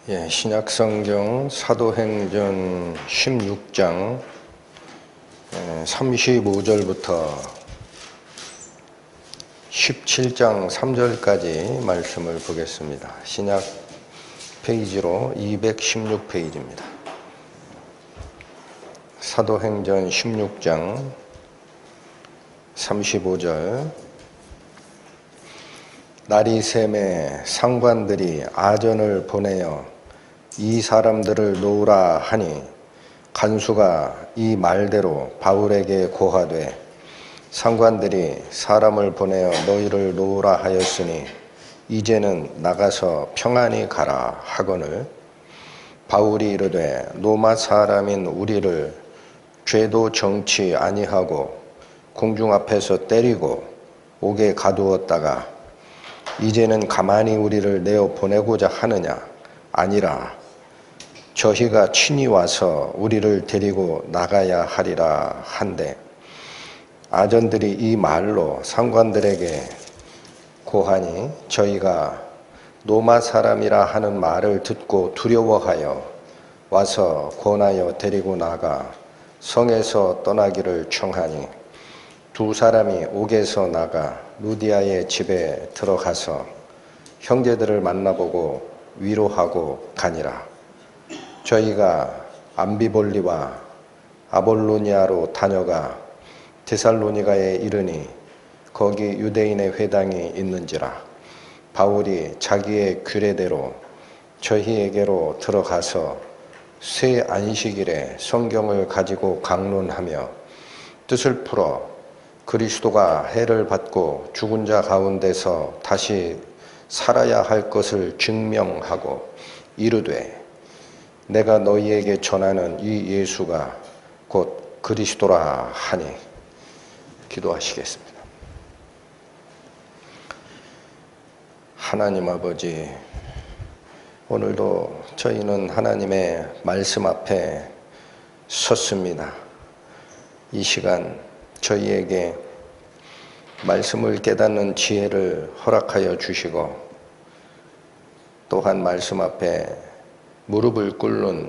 신약성경 사도행전 16장 35절부터 17장 3절까지 말씀을 보겠습니다. 신약 페이지로 216페이지입니다. 사도행전 16장 35절. 날이 샘에 상관들이 아전을 보내어 이 사람들을 놓으라 하니 간수가 이 말대로 바울에게 고하되 상관들이 사람을 보내어 너희를 놓으라 하였으니 이제는 나가서 평안히 가라 하거늘 바울이 이르되 로마 사람인 우리를 죄도 정치 아니하고 공중 앞에서 때리고 옥에 가두었다가 이제는 가만히 우리를 내어 보내고자 하느냐? 아니라 저희가 친히 와서 우리를 데리고 나가야 하리라 한데 아전들이 이 말로 상관들에게 고하니 저희가 로마 사람이라 하는 말을 듣고 두려워하여 와서 권하여 데리고 나가 성에서 떠나기를 청하니 두 사람이 옥에서 나가 루디아의 집에 들어가서 형제들을 만나보고 위로하고 가니라. 저희가 암비볼리와 아볼로니아로 다녀가 데살로니가에 이르니 거기 유대인의 회당이 있는지라. 바울이 자기의 규례대로 저희에게로 들어가서 새 안식일에 성경을 가지고 강론하며 뜻을 풀어 그리스도가 해를 받고 죽은 자 가운데서 다시 살아야 할 것을 증명하고 이르되 내가 너희에게 전하는 이 예수가 곧 그리스도라 하니. 기도하시겠습니다. 하나님 아버지, 오늘도 저희는 하나님의 말씀 앞에 섰습니다. 이 시간 저희에게 말씀을 깨닫는 지혜를 허락하여 주시고 또한 말씀 앞에 무릎을 꿇는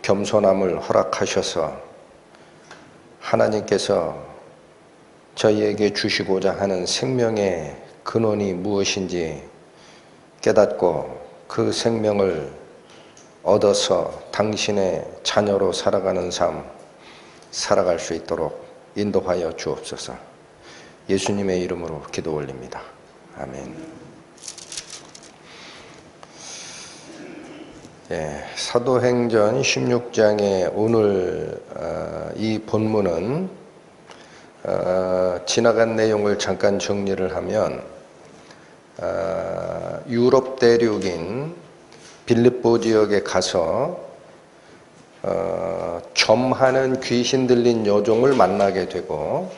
겸손함을 허락하셔서 하나님께서 저희에게 주시고자 하는 생명의 근원이 무엇인지 깨닫고 그 생명을 얻어서 당신의 자녀로 살아가는 삶 살아갈 수 있도록 인도하여 주옵소서. 예수님의 이름으로 기도 올립니다. 아멘. 사도행전 16장의 오늘 이 본문은 지나간 내용을 잠깐 정리를 하면 유럽 대륙인 빌립보 지역에 가서 점하는 귀신 들린 여종을 만나게 되고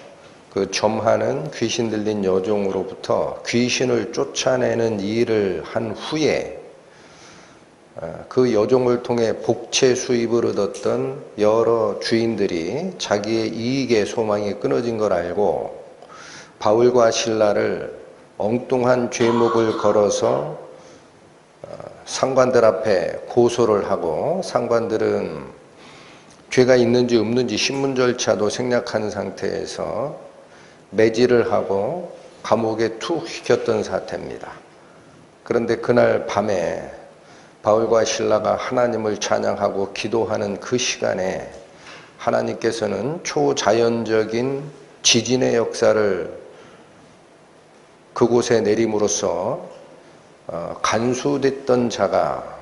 그 점하는 귀신 들린 여종으로부터 귀신을 쫓아내는 일을 한 후에 그 여종을 통해 복채 수입을 얻었던 여러 주인들이 자기의 이익의 소망이 끊어진 걸 알고 바울과 실라를 엉뚱한 죄목을 걸어서 상관들 앞에 고소를 하고 상관들은 죄가 있는지 없는지 신문절차도 생략한 상태에서 매질을 하고 감옥에 툭 시켰던 사태입니다. 그런데 그날 밤에 바울과 실라가 하나님을 찬양하고 기도하는 그 시간에 하나님께서는 초자연적인 지진의 역사를 그곳에 내림으로써 간수됐던 자가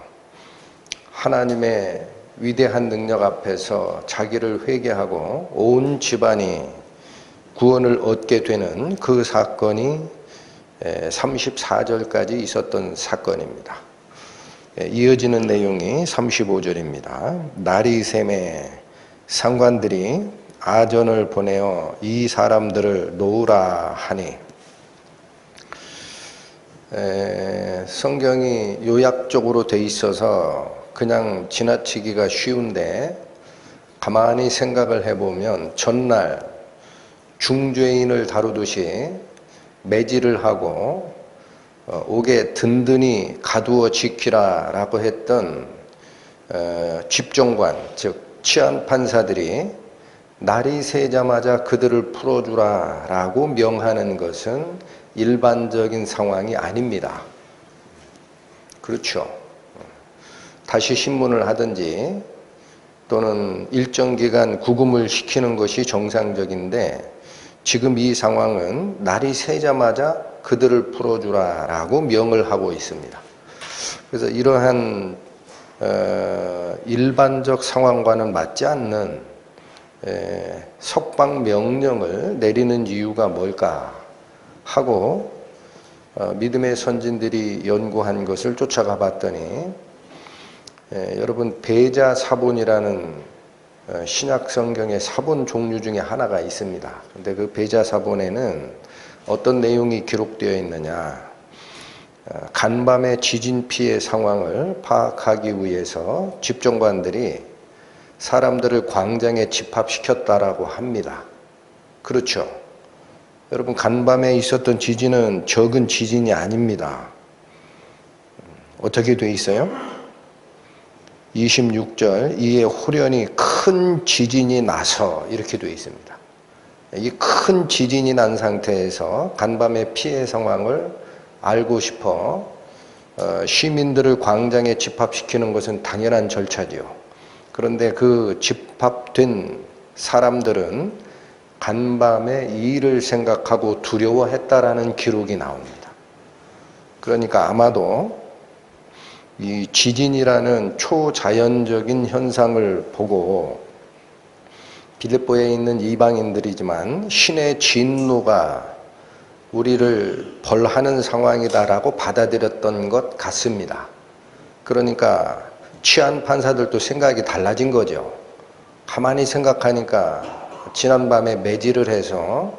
하나님의 위대한 능력 앞에서 자기를 회개하고 온 집안이 구원을 얻게 되는 그 사건이 34절까지 있었던 사건입니다. 이어지는 내용이 35절입니다. 날이 샘에 상관들이 아전을 보내어 이 사람들을 놓으라 하니. 성경이 요약적으로 돼 있어서 그냥 지나치기가 쉬운데 가만히 생각을 해보면 전날 중죄인을 다루듯이 매질을 하고 옥에 든든히 가두어 지키라 라고 했던 집정관, 즉 치안판사들이 날이 새자마자 그들을 풀어주라 라고 명하는 것은 일반적인 상황이 아닙니다. 그렇죠. 다시 신문을 하든지 또는 일정 기간 구금을 시키는 것이 정상적인데 지금 이 상황은 날이 새자마자 그들을 풀어주라 라고 명을 하고 있습니다. 그래서 이러한 일반적 상황과는 맞지 않는 석방 명령을 내리는 이유가 뭘까 하고 믿음의 선진들이 연구한 것을 쫓아가 봤더니 여러분 배자사본이라는 신약 성경의 사본 종류 중에 하나가 있습니다. 근데 그 배자사본에는 어떤 내용이 기록되어 있느냐, 간밤의 지진 피해 상황을 파악하기 위해서 집정관들이 사람들을 광장에 집합시켰다라고 합니다. 그렇죠. 여러분 간밤에 있었던 지진은 적은 지진이 아닙니다. 어떻게 돼 있어요? 26절 이에 후련히 큰 지진이 나서 이렇게 되어 있습니다. 이 큰 지진이 난 상태에서 간밤의 피해 상황을 알고 싶어 시민들을 광장에 집합시키는 것은 당연한 절차지요. 그런데 그 집합된 사람들은 간밤에 이 일을 생각하고 두려워했다라는 기록이 나옵니다. 그러니까 아마도 이 지진이라는 초자연적인 현상을 보고 빌립보에 있는 이방인들이지만 신의 진노가 우리를 벌하는 상황이다라고 받아들였던 것 같습니다. 그러니까 치안판사들도 생각이 달라진 거죠. 가만히 생각하니까 지난밤에 매질을 해서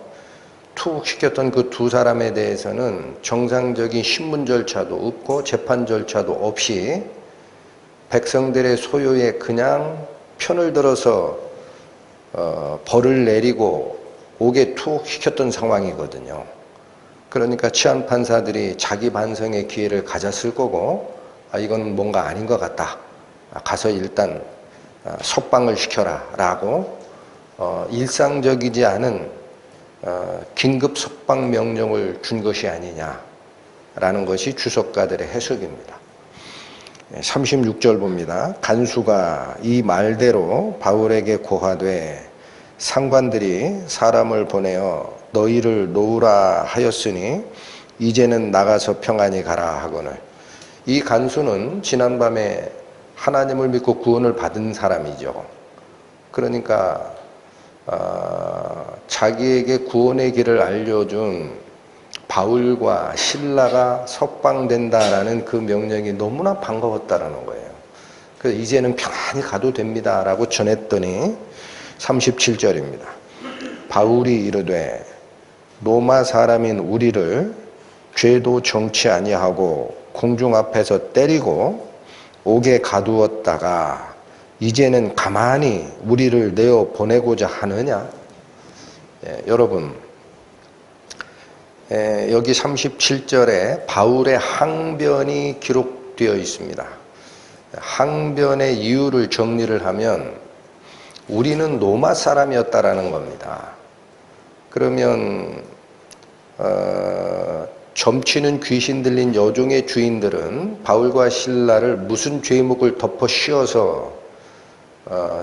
투옥시켰던 그 두 사람에 대해서는 정상적인 신문 절차도 없고 재판 절차도 없이 백성들의 소유에 그냥 편을 들어서 벌을 내리고 옥에 투옥시켰던 상황이거든요. 그러니까 치안판사들이 자기 반성의 기회를 가졌을 거고 이건 뭔가 아닌 것 같다. 가서 일단 석방을 시켜라 라고 일상적이지 않은 긴급 석방 명령을 준 것이 아니냐라는 것이 주석가들의 해석입니다. 36절 봅니다. 간수가 이 말대로 바울에게 고하되 상관들이 사람을 보내어 너희를 놓으라 하였으니 이제는 나가서 평안히 가라 하거늘. 이 간수는 지난밤에 하나님을 믿고 구원을 받은 사람이죠. 그러니까 자기에게 구원의 길을 알려준 바울과 실라가 석방된다라는 그 명령이 너무나 반가웠다라는 거예요. 그래서 이제는 평안히 가도 됩니다 라고 전했더니 37절입니다. 바울이 이르되 로마 사람인 우리를 죄도 정치 아니하고 공중 앞에서 때리고 옥에 가두었다가 이제는 가만히 우리를 내어 보내고자 하느냐? 여러분 여기 37절에 바울의 항변이 기록되어 있습니다. 항변의 이유를 정리를 하면 우리는 로마 사람이었다라는 겁니다. 그러면 점치는 귀신 들린 여종의 주인들은 바울과 실라를 무슨 죄목을 덮어 씌워서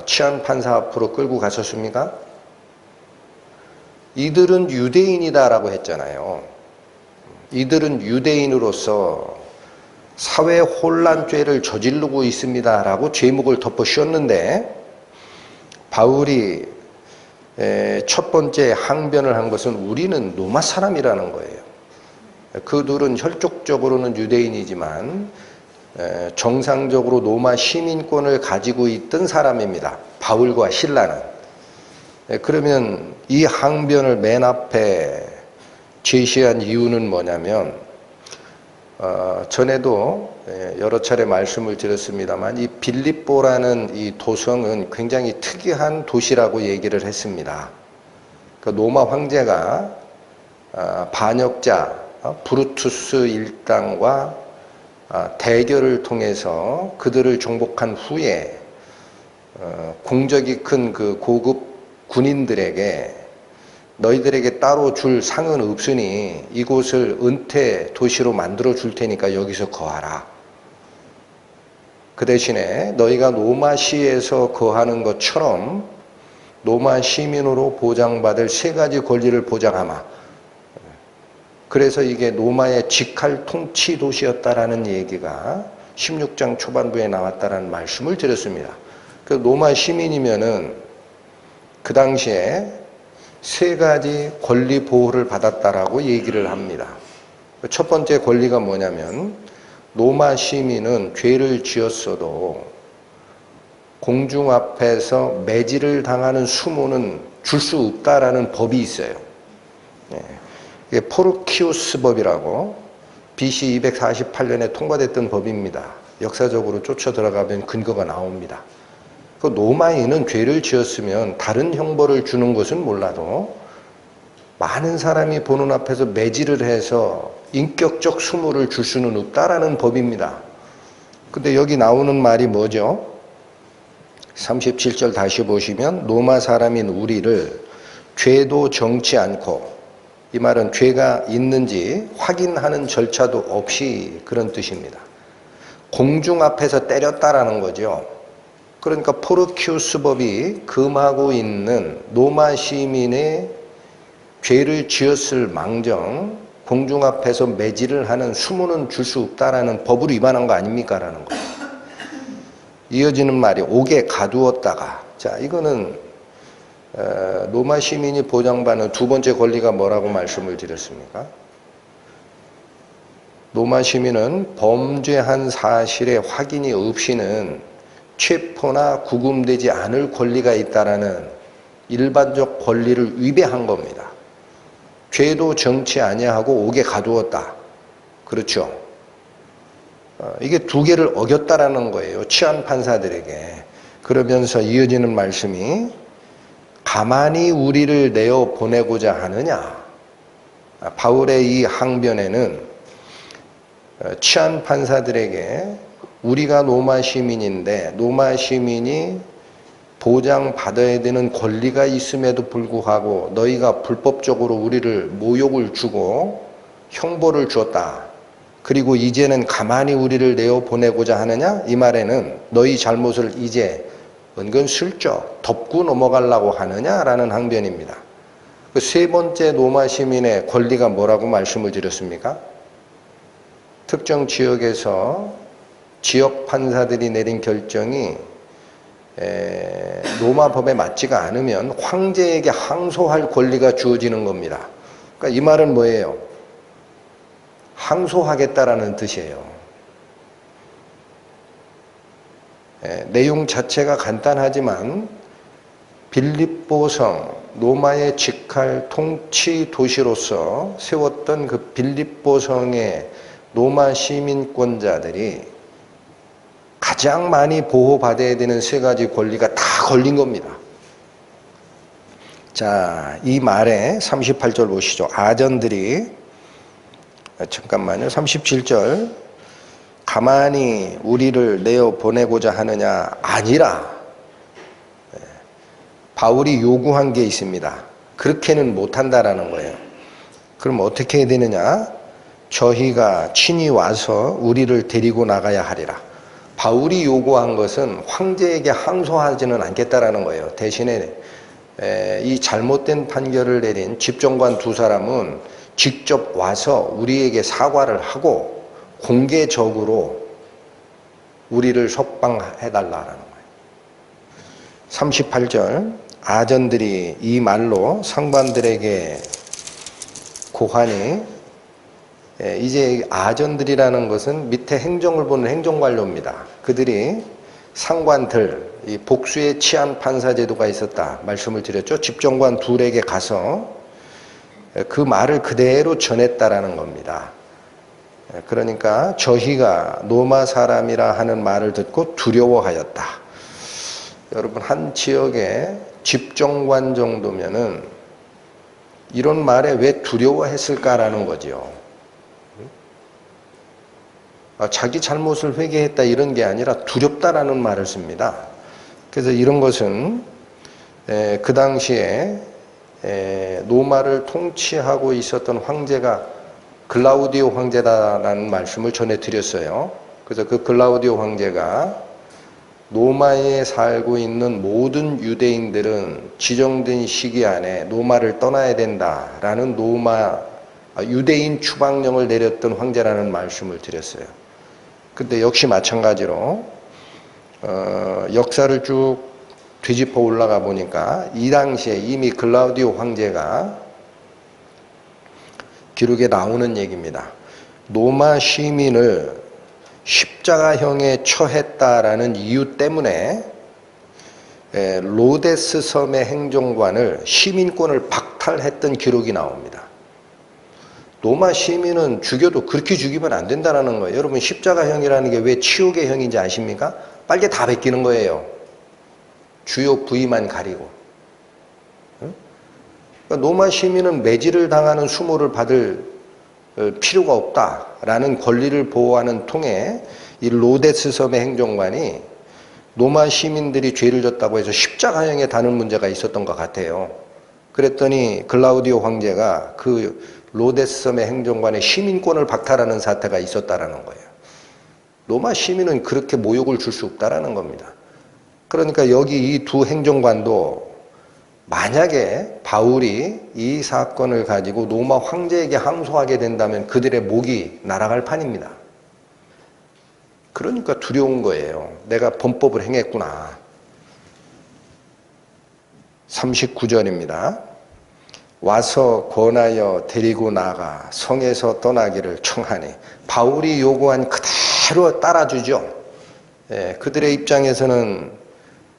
치안판사 앞으로 끌고 가셨습니까? 이들은 유대인이다라고 했잖아요. 이들은 유대인으로서 사회 혼란죄를 저지르고 있습니다라고 죄목을 덮어 씌웠는데 바울이 첫 번째 항변을 한 것은 우리는 로마 사람이라는 거예요. 그들은 혈족적으로는 유대인이지만 정상적으로 로마 시민권을 가지고 있던 사람입니다. 바울과 실라는. 그러면 이 항변을 맨 앞에 제시한 이유는 뭐냐면 전에도 여러 차례 말씀을 드렸습니다만 이 빌립보라는 이 도성은 굉장히 특이한 도시라고 얘기를 했습니다. 그 로마 황제가 반역자 브루투스 일당과 대결을 통해서 그들을 정복한 후에 공적이 큰 그 고급 군인들에게 너희들에게 따로 줄 상은 없으니 이곳을 은퇴 도시로 만들어 줄 테니까 여기서 거하라. 그 대신에 너희가 노마시에서 거하는 것처럼 노마 시민으로 보장받을 세 가지 권리를 보장하마. 그래서 이게 로마의 직할 통치 도시였다라는 얘기가 16장 초반부에 나왔다라는 말씀을 드렸습니다. 그 로마 시민이면은 그 당시에 세 가지 권리 보호를 받았다라고 얘기를 합니다. 첫 번째 권리가 뭐냐면 로마 시민은 죄를 지었어도 공중 앞에서 매질을 당하는 수모는 줄 수 없다라는 법이 있어요. 이게 포르키우스 법이라고 BC 248년에 통과됐던 법입니다. 역사적으로 쫓아 들어가면 근거가 나옵니다. 그 로마인은 죄를 지었으면 다른 형벌을 주는 것은 몰라도 많은 사람이 보는 앞에서 매질을 해서 인격적 수모를 줄 수는 없다라는 법입니다. 근데 여기 나오는 말이 뭐죠? 37절 다시 보시면 로마 사람인 우리를 죄도 정치 않고, 이 말은 죄가 있는지 확인하는 절차도 없이 그런 뜻입니다. 공중 앞에서 때렸다라는 거죠. 그러니까 포르키우스 법이 금하고 있는 로마 시민의 죄를 지었을 망정 공중 앞에서 매질을 하는 수모는 줄 수 없다라는 법을 위반한 거 아닙니까? 라는 거예요. 이어지는 말이 옥에 가두었다가, 자, 이거는 로마 시민이 보장받는 두 번째 권리가 뭐라고 말씀을 드렸습니까? 로마 시민은 범죄한 사실의 확인이 없이는 체포나 구금되지 않을 권리가 있다라는 일반적 권리를 위배한 겁니다. 죄도 정치 아니하고 옥에 가두었다. 그렇죠? 이게 두 개를 어겼다라는 거예요. 치안 판사들에게. 그러면서 이어지는 말씀이 가만히 우리를 내어 보내고자 하느냐. 바울의 이 항변에는 치안 판사들에게 우리가 로마 시민인데 로마 시민이 보장받아야 되는 권리가 있음에도 불구하고 너희가 불법적으로 우리를 모욕을 주고 형벌을 주었다. 그리고 이제는 가만히 우리를 내어보내고자 하느냐? 이 말에는 너희 잘못을 이제 은근슬쩍 덮고 넘어가려고 하느냐라는 항변입니다. 그 세 번째 로마 시민의 권리가 뭐라고 말씀을 드렸습니까? 특정 지역에서 지역 판사들이 내린 결정이 로마 법에 맞지가 않으면 황제에게 항소할 권리가 주어지는 겁니다. 그러니까 이 말은 뭐예요? 항소하겠다라는 뜻이에요. 내용 자체가 간단하지만 빌립보성, 로마의 직할 통치 도시로서 세웠던 그 빌립보성의 로마 시민권자들이 가장 많이 보호받아야 되는 세 가지 권리가 다 걸린 겁니다. 자, 이 말에 38절 보시죠. 아전들이, 잠깐만요. 37절. 가만히 우리를 내어 보내고자 하느냐? 아니라. 바울이 요구한 게 있습니다. 그렇게는 못한다라는 거예요. 그럼 어떻게 해야 되느냐? 저희가 친히 와서 우리를 데리고 나가야 하리라. 바울이 요구한 것은 황제에게 항소하지는 않겠다라는 거예요. 대신에 이 잘못된 판결을 내린 집정관 두 사람은 직접 와서 우리에게 사과를 하고 공개적으로 우리를 석방해달라는 거예요. 38절 아전들이 이 말로 상관들에게 고하니, 이제 아전들이라는 것은 밑에 행정을 보는 행정관료입니다. 그들이 상관들, 이 복수의 치안 판사 제도가 있었다 말씀을 드렸죠. 집정관 둘에게 가서 그 말을 그대로 전했다라는 겁니다. 그러니까 저희가 로마 사람이라 하는 말을 듣고 두려워하였다. 여러분, 한 지역의 집정관 정도면은 이런 말에 왜 두려워했을까라는 거죠. 자기 잘못을 회개했다 이런 게 아니라 두렵다라는 말을 씁니다. 그래서 이런 것은 그 당시에 로마를 통치하고 있었던 황제가 글라우디오 황제다라는 말씀을 전해드렸어요. 그래서 그 글라우디오 황제가 로마에 살고 있는 모든 유대인들은 지정된 시기 안에 로마를 떠나야 된다라는 유대인 추방령을 내렸던 황제라는 말씀을 드렸어요. 근데 역시 마찬가지로 역사를 쭉 뒤집어 올라가 보니까 이 당시에 이미 글라우디오 황제가 기록에 나오는 얘기입니다. 로마 시민을 십자가형에 처했다라는 이유 때문에 로데스 섬의 행정관을 시민권을 박탈했던 기록이 나옵니다. 로마 시민은 죽여도 그렇게 죽이면 안 된다는 거예요. 여러분 십자가형이라는 게 왜 치욕의 형인지 아십니까? 빨개 다 베끼는 거예요. 주요 부위만 가리고. 그러니까 로마 시민은 매질을 당하는 수모를 받을 필요가 없다라는 권리를 보호하는 통에 이 로데스 섬의 행정관이 로마 시민들이 죄를 졌다고 해서 십자가형에 다는 문제가 있었던 것 같아요. 그랬더니 글라우디오 황제가 그 로데스 섬의 행정관의 시민권을 박탈하는 사태가 있었다라는 거예요. 로마 시민은 그렇게 모욕을 줄 수 없다라는 겁니다. 그러니까 여기 이 두 행정관도 만약에 바울이 이 사건을 가지고 로마 황제에게 항소하게 된다면 그들의 목이 날아갈 판입니다. 그러니까 두려운 거예요. 내가 범법을 행했구나. 39절입니다. 와서 권하여 데리고 나가 성에서 떠나기를 청하니 바울이 요구한 그대로 따라주죠. 그들의 입장에서는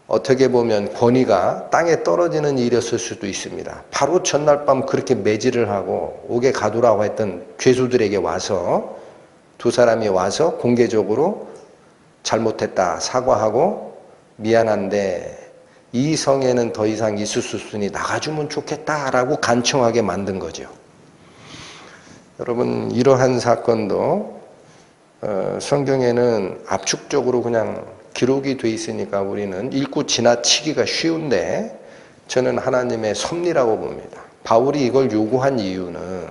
어떻게 보면 권위가 땅에 떨어지는 일이었을 수도 있습니다. 바로 전날 밤 그렇게 매질을 하고 옥에 가두라고 했던 죄수들에게 와서 두 사람이 와서 공개적으로 잘못했다 사과하고 미안한데 이 성에는 더 이상 있을 수 없으니 나가주면 좋겠다라고 간청하게 만든 거죠. 여러분 이러한 사건도 성경에는 압축적으로 그냥 기록이 돼 있으니까 우리는 읽고 지나치기가 쉬운데 저는 하나님의 섭리라고 봅니다. 바울이 이걸 요구한 이유는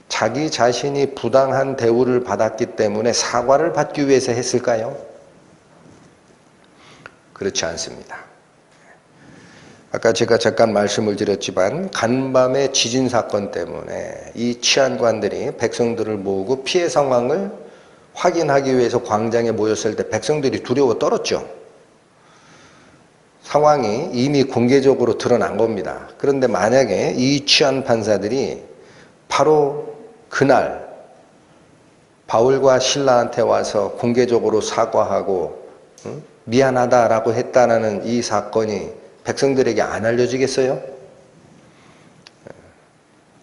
자기 자신이 부당한 대우를 받았기 때문에 사과를 받기 위해서 했을까요? 그렇지 않습니다. 아까 제가 잠깐 말씀을 드렸지만 간밤의 지진 사건 때문에 이 치안관들이 백성들을 모으고 피해 상황을 확인하기 위해서 광장에 모였을 때 백성들이 두려워 떨었죠. 상황이 이미 공개적으로 드러난 겁니다. 그런데 만약에 이 치안 판사들이 바로 그날 바울과 실라한테 와서 공개적으로 사과하고 미안하다라고 했다는 이 사건이 백성들에게 안 알려지겠어요?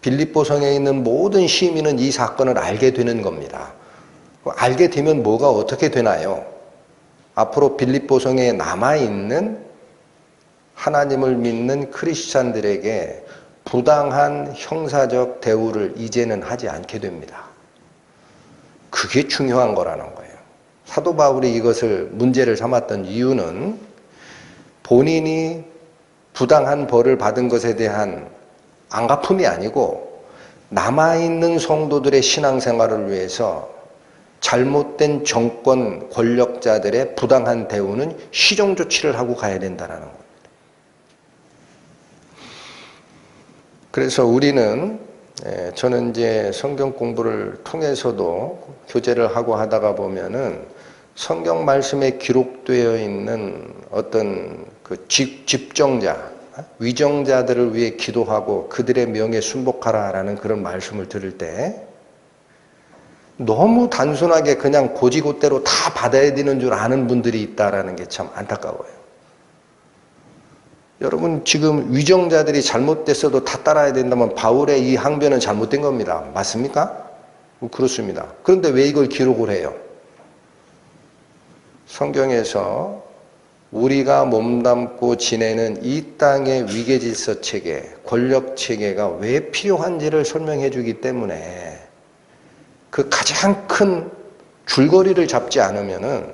빌립보성에 있는 모든 시민은 이 사건을 알게 되는 겁니다. 알게 되면 뭐가 어떻게 되나요? 앞으로 빌립보성에 남아있는 하나님을 믿는 크리스찬들에게 부당한 형사적 대우를 이제는 하지 않게 됩니다. 그게 중요한 거라는 거예요. 사도 바울이 이것을 문제를 삼았던 이유는 본인이 부당한 벌을 받은 것에 대한 안갚음이 아니고 남아있는 성도들의 신앙생활을 위해서 잘못된 정권 권력자들의 부당한 대우는 시정조치를 하고 가야 된다는 겁니다. 그래서 우리는 저는 이제 성경 공부를 통해서도 교제를 하고 하다가 보면은 성경 말씀에 기록되어 있는 어떤 그 집정자, 위정자들을 위해 기도하고 그들의 명예 순복하라라는 그런 말씀을 들을 때 너무 단순하게 그냥 고지고대로 다 받아야 되는 줄 아는 분들이 있다라는 게 참 안타까워요. 여러분 지금 위정자들이 잘못됐어도 다 따라야 된다면 바울의 이 항변은 잘못된 겁니다. 맞습니까? 그렇습니다. 그런데 왜 이걸 기록을 해요? 성경에서 우리가 몸담고 지내는 이 땅의 위계질서 체계, 권력 체계가 왜 필요한지를 설명해 주기 때문에 그 가장 큰 줄거리를 잡지 않으면은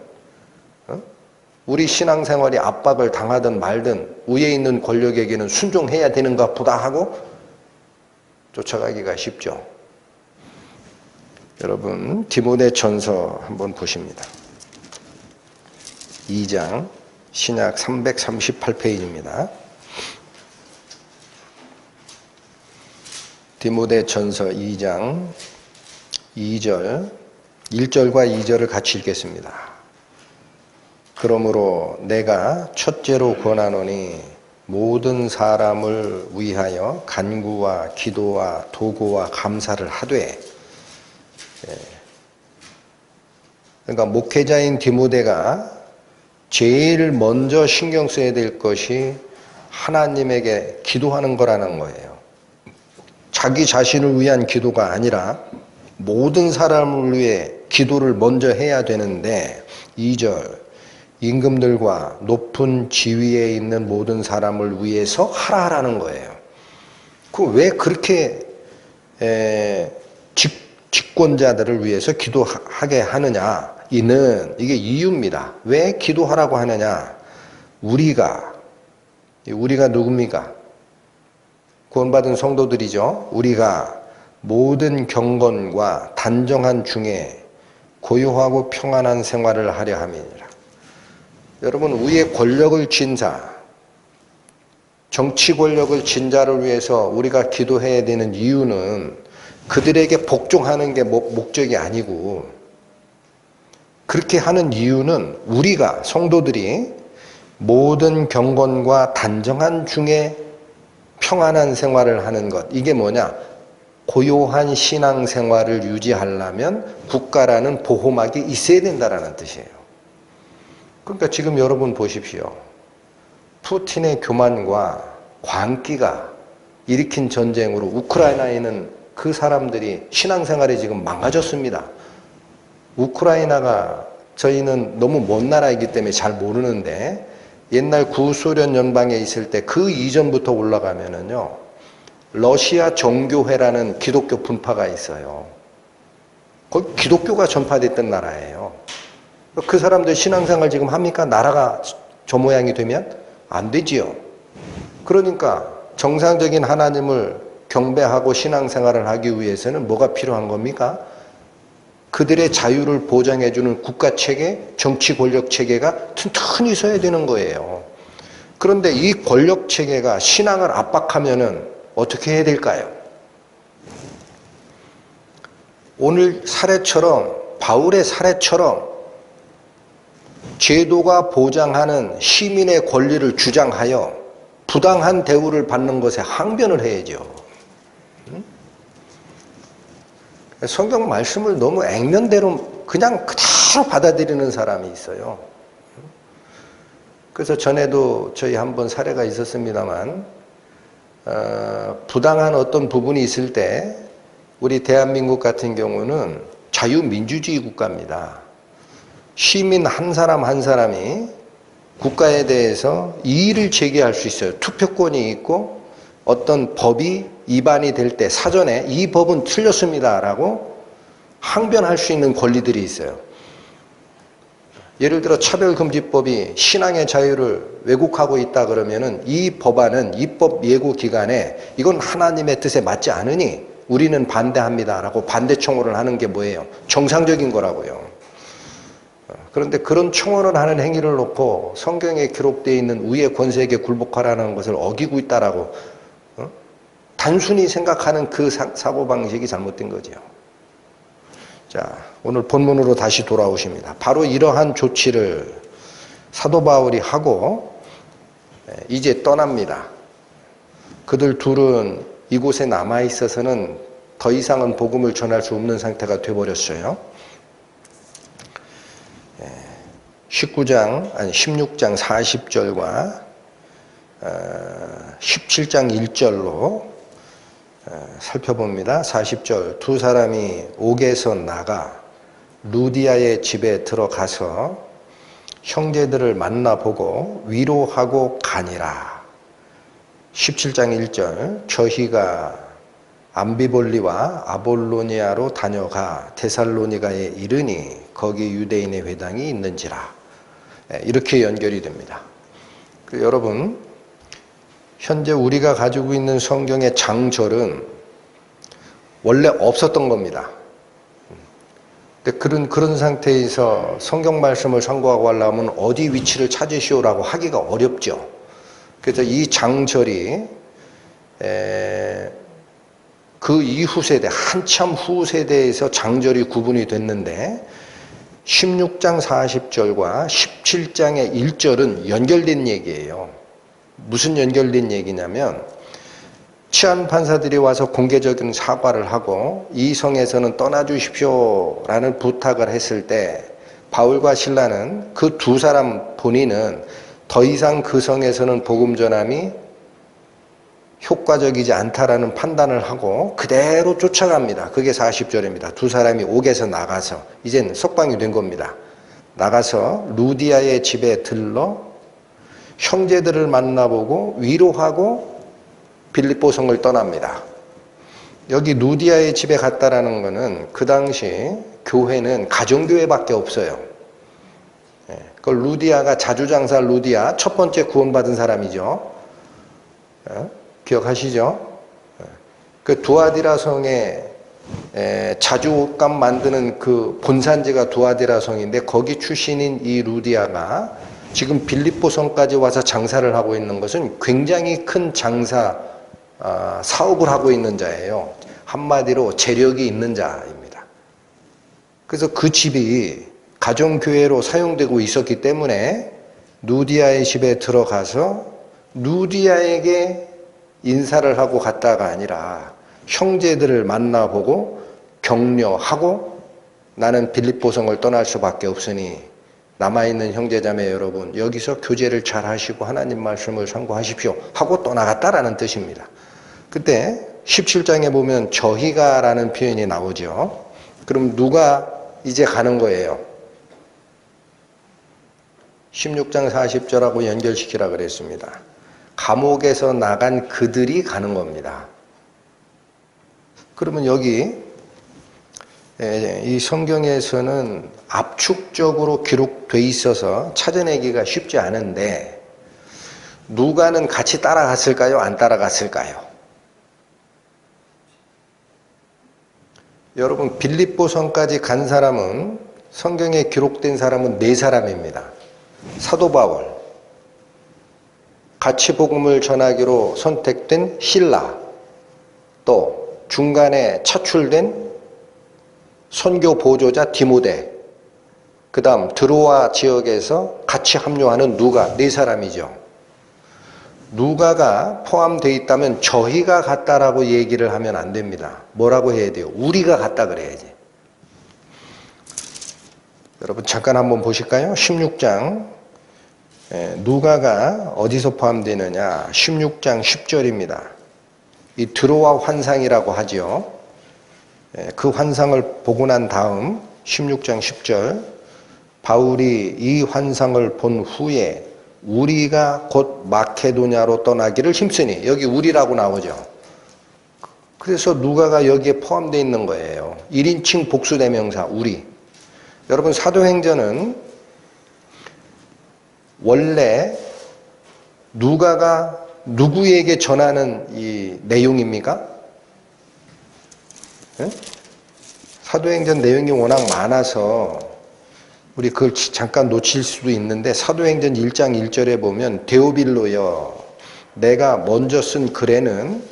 우리 신앙생활이 압박을 당하든 말든 위에 있는 권력에게는 순종해야 되는가 보다 하고 쫓아가기가 쉽죠. 여러분 디모데전서 한번 보십니다. 2장 신약 338페이지입니다. 디모데전서 2장 1절과 2절을 같이 읽겠습니다. 그러므로 내가 첫째로 권하노니 모든 사람을 위하여 간구와 기도와 도구와 감사를 하되, 그러니까 목회자인 디모데가 제일 먼저 신경 써야 될 것이 하나님에게 기도하는 거라는 거예요. 자기 자신을 위한 기도가 아니라 모든 사람을 위해 기도를 먼저 해야 되는데 2절 임금들과 높은 지위에 있는 모든 사람을 위해서 하라라는 거예요. 그 왜 그렇게 직권자들을 위해서 기도하게 하느냐? 이게 이유입니다. 왜 기도하라고 하느냐? 우리가 누굽니까? 구원받은 성도들이죠. 우리가 모든 경건과 단정한 중에 고요하고 평안한 생활을 하려 함이니라. 여러분, 위에 권력을 쥔 자, 정치 권력을 쥔 자를 위해서 우리가 기도해야 되는 이유는 그들에게 복종하는 게 목적이 아니고, 그렇게 하는 이유는 우리가 성도들이 모든 경건과 단정한 중에 평안한 생활을 하는 것. 이게 뭐냐? 고요한 신앙생활을 유지하려면 국가라는 보호막이 있어야 된다는 뜻이에요. 그러니까 지금 여러분 보십시오. 푸틴의 교만과 광기가 일으킨 전쟁으로 우크라이나에 있는 그 사람들이 신앙생활이 지금 망가졌습니다. 우크라이나가 저희는 너무 먼 나라이기 때문에 잘 모르는데 옛날 구소련 연방에 있을 때 그 이전부터 올라가면은요, 러시아 정교회라는 기독교 분파가 있어요. 거기 기독교가 전파됐던 나라예요. 그 사람들 신앙생활 지금 합니까? 나라가 저 모양이 되면 안 되지요. 그러니까 정상적인 하나님을 경배하고 신앙생활을 하기 위해서는 뭐가 필요한 겁니까? 그들의 자유를 보장해주는 국가체계, 정치 권력체계가 튼튼히 서야 되는 거예요. 그런데 이 권력체계가 신앙을 압박하면은 어떻게 해야 될까요? 오늘 사례처럼, 바울의 사례처럼 제도가 보장하는 시민의 권리를 주장하여 부당한 대우를 받는 것에 항변을 해야죠. 성경 말씀을 너무 액면대로 그냥 그대로 받아들이는 사람이 있어요. 그래서 전에도 저희 한번 사례가 있었습니다만, 부당한 어떤 부분이 있을 때 우리 대한민국 같은 경우는 자유민주주의 국가입니다. 시민 한 사람 한 사람이 국가에 대해서 이의를 제기할 수 있어요. 투표권이 있고 어떤 법이 위반이 될 때 사전에 이 법은 틀렸습니다라고 항변할 수 있는 권리들이 있어요. 예를 들어 차별금지법이 신앙의 자유를 왜곡하고 있다 그러면은 이 법안은 입법 예고 기간에 이건 하나님의 뜻에 맞지 않으니 우리는 반대합니다라고 반대 청원을 하는 게 뭐예요? 정상적인 거라고요. 그런데 그런 청원을 하는 행위를 놓고 성경에 기록되어 있는 위의 권세에게 굴복하라는 것을 어기고 있다라고 단순히 생각하는 그 사고방식이 잘못된 거죠. 자, 오늘 본문으로 다시 돌아오십니다. 바로 이러한 조치를 사도 바울이 하고 이제 떠납니다. 그들 둘은 이곳에 남아있어서는 더 이상은 복음을 전할 수 없는 상태가 되어버렸어요. 16장 40절과 17장 1절로 살펴봅니다. 40절, 두 사람이 옥에서 나가 루디아의 집에 들어가서 형제들을 만나보고 위로하고 가니라. 17장 1절, 저희가 암비볼리와 아볼로니아로 다녀가 데살로니가에 이르니 거기 유대인의 회당이 있는지라. 이렇게 연결이 됩니다. 여러분, 현재 우리가 가지고 있는 성경의 장절은 원래 없었던 겁니다. 근데 그런 상태에서 성경 말씀을 상고하고 하려면 어디 위치를 찾으시오라고 하기가 어렵죠. 그래서 이 장절이 그 이후 세대, 한참 후 세대에서 장절이 구분이 됐는데 16장 40절과 17장의 1절은 연결된 얘기예요. 무슨 연결된 얘기냐면 치안 판사들이 와서 공개적인 사과를 하고 이 성에서는 떠나주십시오 라는 부탁을 했을 때 바울과 실라는 그 두 사람 본인은 더 이상 그 성에서는 복음 전함이 효과적이지 않다라는 판단을 하고 그대로 쫓아갑니다. 그게 40절입니다. 두 사람이 옥에서 나가서 이젠 석방이 된 겁니다. 나가서 루디아의 집에 들러 형제들을 만나보고 위로하고 빌립보성을 떠납니다. 여기 루디아의 집에 갔다라는 것은 그 당시 교회는 가정교회밖에 없어요. 그 루디아가 자주장사 루디아 첫 번째 구원받은 사람이죠. 기억하시죠? 그 두아디라 성에 자주 옷감 만드는 그 본산지가 두아디라 성인데 거기 출신인 이 루디아가 지금 빌립보 성까지 와서 장사를 하고 있는 것은 굉장히 큰 장사 사업을 하고 있는 자예요. 한마디로 재력이 있는 자입니다. 그래서 그 집이 가정교회로 사용되고 있었기 때문에 루디아의 집에 들어가서 루디아에게 인사를 하고 갔다가 아니라 형제들을 만나보고 격려하고 나는 빌립보성을 떠날 수밖에 없으니 남아있는 형제자매 여러분 여기서 교제를 잘 하시고 하나님 말씀을 상고하십시오 하고 떠나갔다라는 뜻입니다. 그때 17장에 보면 저희가 라는 표현이 나오죠. 그럼 누가 이제 가는 거예요? 16장 40절하고 연결시키라 그랬습니다. 감옥에서 나간 그들이 가는 겁니다. 그러면 여기 이 성경에서는 압축적으로 기록돼 있어서 찾아내기가 쉽지 않은데 누가는 같이 따라갔을까요? 안 따라갔을까요? 여러분 빌립보성까지 간 사람은 성경에 기록된 사람은 4사람입니다. 사도 바울, 같이 복음을 전하기로 선택된 실라, 또 중간에 차출된 선교 보조자 디모데, 그 다음 드로아 지역에서 같이 합류하는 누가 4사람이죠. 누가가 포함되어 있다면 저희가 갔다라고 얘기를 하면 안 됩니다. 뭐라고 해야 돼요? 우리가 갔다 그래야지. 여러분 잠깐 한번 보실까요? 16장 누가가 어디서 포함되느냐? 16장 10절입니다. 이 드로아 환상이라고 하죠. 그 환상을 보고 난 다음 16장 10절 바울이 이 환상을 본 후에 우리가 곧 마케도냐로 떠나기를 힘쓰니 여기 우리라고 나오죠. 그래서 누가가 여기에 포함되어 있는 거예요. 1인칭 복수대명사 우리. 여러분 사도행전은 원래 누가가 누구에게 전하는 이 내용입니까? 네? 사도행전 내용이 워낙 많아서 우리 그걸 잠깐 놓칠 수도 있는데 사도행전 1장 1절에 보면 데오빌로여 내가 먼저 쓴 글에는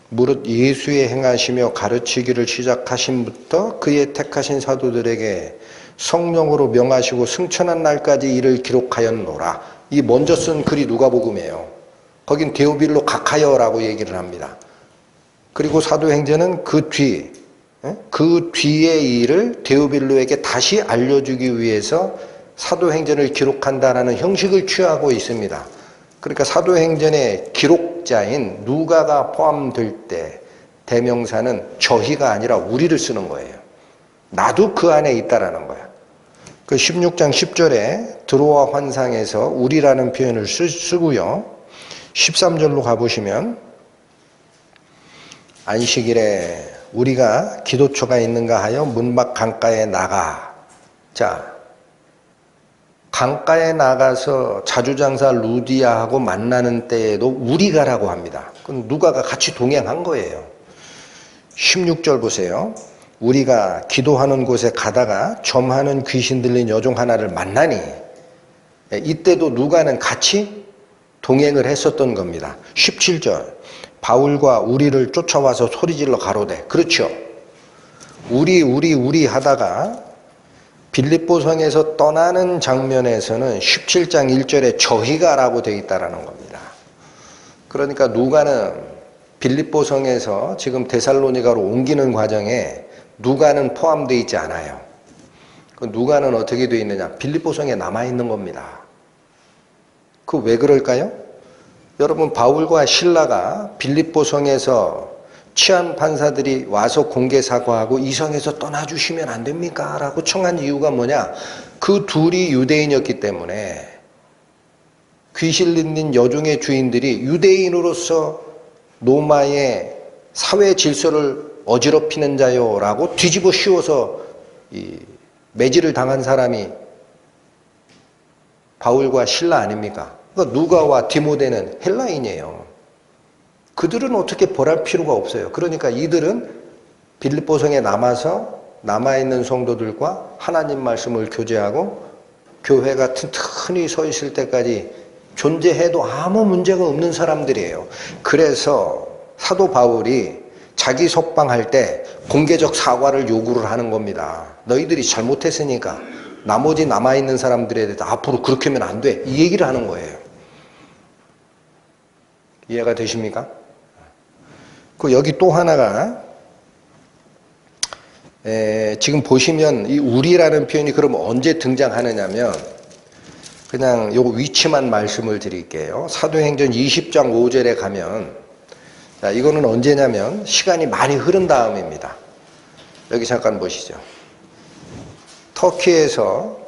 무릇 예수의 행하시며 가르치기를 시작하신부터 그의 택하신 사도들에게 성령으로 명하시고 승천한 날까지 이를 기록하였노라. 이 먼저 쓴 글이 누가복음이에요. 거긴 데오빌로 각하여라고 얘기를 합니다. 그리고 사도행전은 그 뒤의 일을 데오빌로에게 다시 알려주기 위해서 사도행전을 기록한다라는 형식을 취하고 있습니다. 그러니까 사도행전의 기록자인 누가가 포함될 때 대명사는 저희가 아니라 우리를 쓰는 거예요. 나도 그 안에 있다라는 거야. 그 16장 10절에 드로아 환상에서 우리라는 표현을 쓰고요. 13절로 가보시면 안식일에 우리가 기도처가 있는가 하여 문밖 강가에 나가. 자, 강가에 나가서 자주장사 루디아하고 만나는 때에도 우리가라고 합니다. 그건 누가가 같이 동행한 거예요. 16절 보세요. 우리가 기도하는 곳에 가다가 점하는 귀신 들린 여종 하나를 만나니, 이때도 누가는 같이 동행을 했었던 겁니다. 17절. 바울과 우리를 쫓아와서 소리질러 가로되. 그렇죠. 우리 하다가 빌립보성에서 떠나는 장면에서는 17장 1절에 저희가라고 되어 있다는 겁니다. 그러니까 누가는 빌립보성에서 지금 데살로니가로 옮기는 과정에 누가는 포함되어 있지 않아요. 그 누가는 어떻게 되어 있느냐? 빌립보성에 남아있는 겁니다. 그 왜 그럴까요? 여러분, 바울과 실라가 빌립보성에서 치안 판사들이 와서 공개 사과하고 이 성에서 떠나주시면 안 됩니까? 라고 청한 이유가 뭐냐? 그 둘이 유대인이었기 때문에 귀신 들린 여종의 주인들이 유대인으로서 로마의 사회 질서를 어지럽히는 자요 라고 뒤집어 씌워서 매질을 당한 사람이 바울과 실라 아닙니까? 그러니까 누가와 디모데는 헬라인이에요. 그들은 어떻게 벌할 필요가 없어요. 그러니까 이들은 빌립보성에 남아있는 성도들과 하나님 말씀을 교제하고 교회가 튼튼히 서 있을 때까지 존재해도 아무 문제가 없는 사람들이에요. 그래서 사도 바울이 자기 석방할 때 공개적 사과를 요구를 하는 겁니다. 너희들이 잘못했으니까 나머지 남아있는 사람들에 대해서 앞으로 그렇게 하면 안 돼. 이 얘기를 하는 거예요. 이해가 되십니까? 그 여기 또 하나가 지금 보시면 이 우리라는 표현이 그럼 언제 등장하느냐면 그냥 요 위치만 말씀을 드릴게요. 사도행전 20장 5절에 가면 자, 이거는 언제냐면 시간이 많이 흐른 다음입니다. 여기 잠깐 보시죠. 터키에서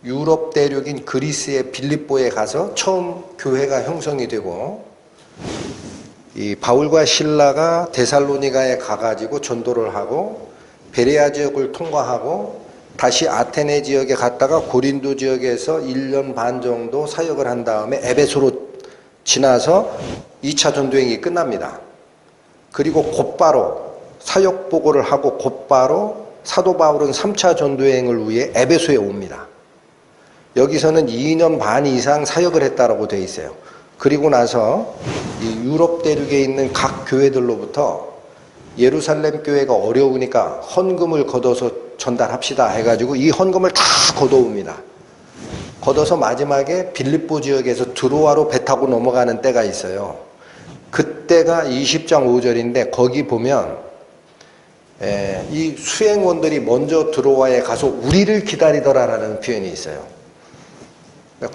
유럽 대륙인 그리스의 빌립보에 가서 처음 교회가 형성이 되고 이 바울과 실라가 데살로니가에 가가지고 전도를 하고 베레아 지역을 통과하고 다시 아테네 지역에 갔다가 고린도 지역에서 1년 반 정도 사역을 한 다음에 에베소로 지나서 2차 전도행이 끝납니다. 그리고 곧바로 사역 보고를 하고 곧바로 사도 바울은 3차 전도행을 위해 에베소에 옵니다. 여기서는 2년 반 이상 사역을 했다라고 되어 있어요. 그리고 나서 이 유럽 대륙에 있는 각 교회들로부터 예루살렘 교회가 어려우니까 헌금을 걷어서 전달합시다 해가지고 이 헌금을 다 걷어옵니다. 걷어서 마지막에 빌립보 지역에서 드로아로 배 타고 넘어가는 때가 있어요. 그때가 20장 5절인데 거기 보면 이 수행원들이 먼저 드로아에 가서 우리를 기다리더라라는 표현이 있어요.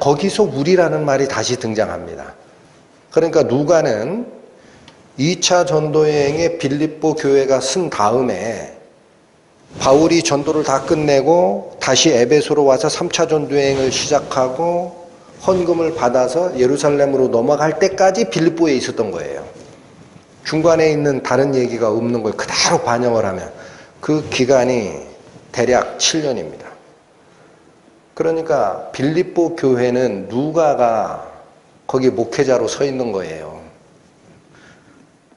거기서 우리라는 말이 다시 등장합니다. 그러니까 누가는 2차 전도여행에 빌립보 교회가 쓴 다음에 바울이 전도를 다 끝내고 다시 에베소로 와서 3차 전도여행을 시작하고 헌금을 받아서 예루살렘으로 넘어갈 때까지 빌립보에 있었던 거예요. 중간에 있는 다른 얘기가 없는 걸 그대로 반영을 하면 그 기간이 대략 7년입니다. 그러니까 빌립보 교회는 누가가 거기 목회자로 서 있는 거예요.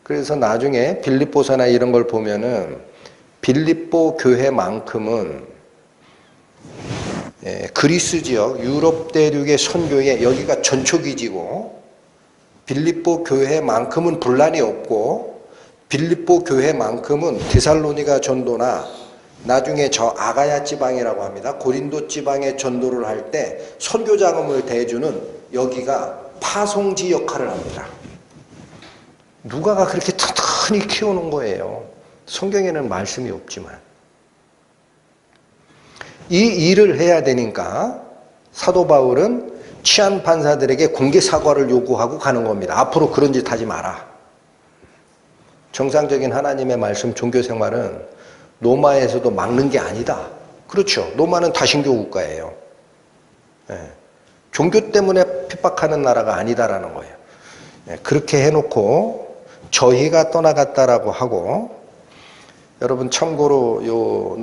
그래서 나중에 빌립보서나 이런 걸 보면은 빌립보 교회만큼은 그리스 지역 유럽 대륙의 선교에 여기가 전초기지고 빌립보 교회만큼은 분란이 없고 빌립보 교회만큼은 데살로니가 전도나 나중에 저 아가야 지방이라고 합니다. 고린도 지방에 전도를 할 때 선교 자금을 대주는 여기가 파송지 역할을 합니다. 누가가 그렇게 튼튼히 키워놓은 거예요. 성경에는 말씀이 없지만. 이 일을 해야 되니까 사도 바울은 치안 판사들에게 공개 사과를 요구하고 가는 겁니다. 앞으로 그런 짓 하지 마라. 정상적인 하나님의 말씀 종교 생활은 로마에서도 막는 게 아니다. 그렇죠. 로마는 다신교 국가예요. 종교 때문에 핍박하는 나라가 아니다라는 거예요. 그렇게 해놓고 저희가 떠나갔다라고 하고, 여러분 참고로 요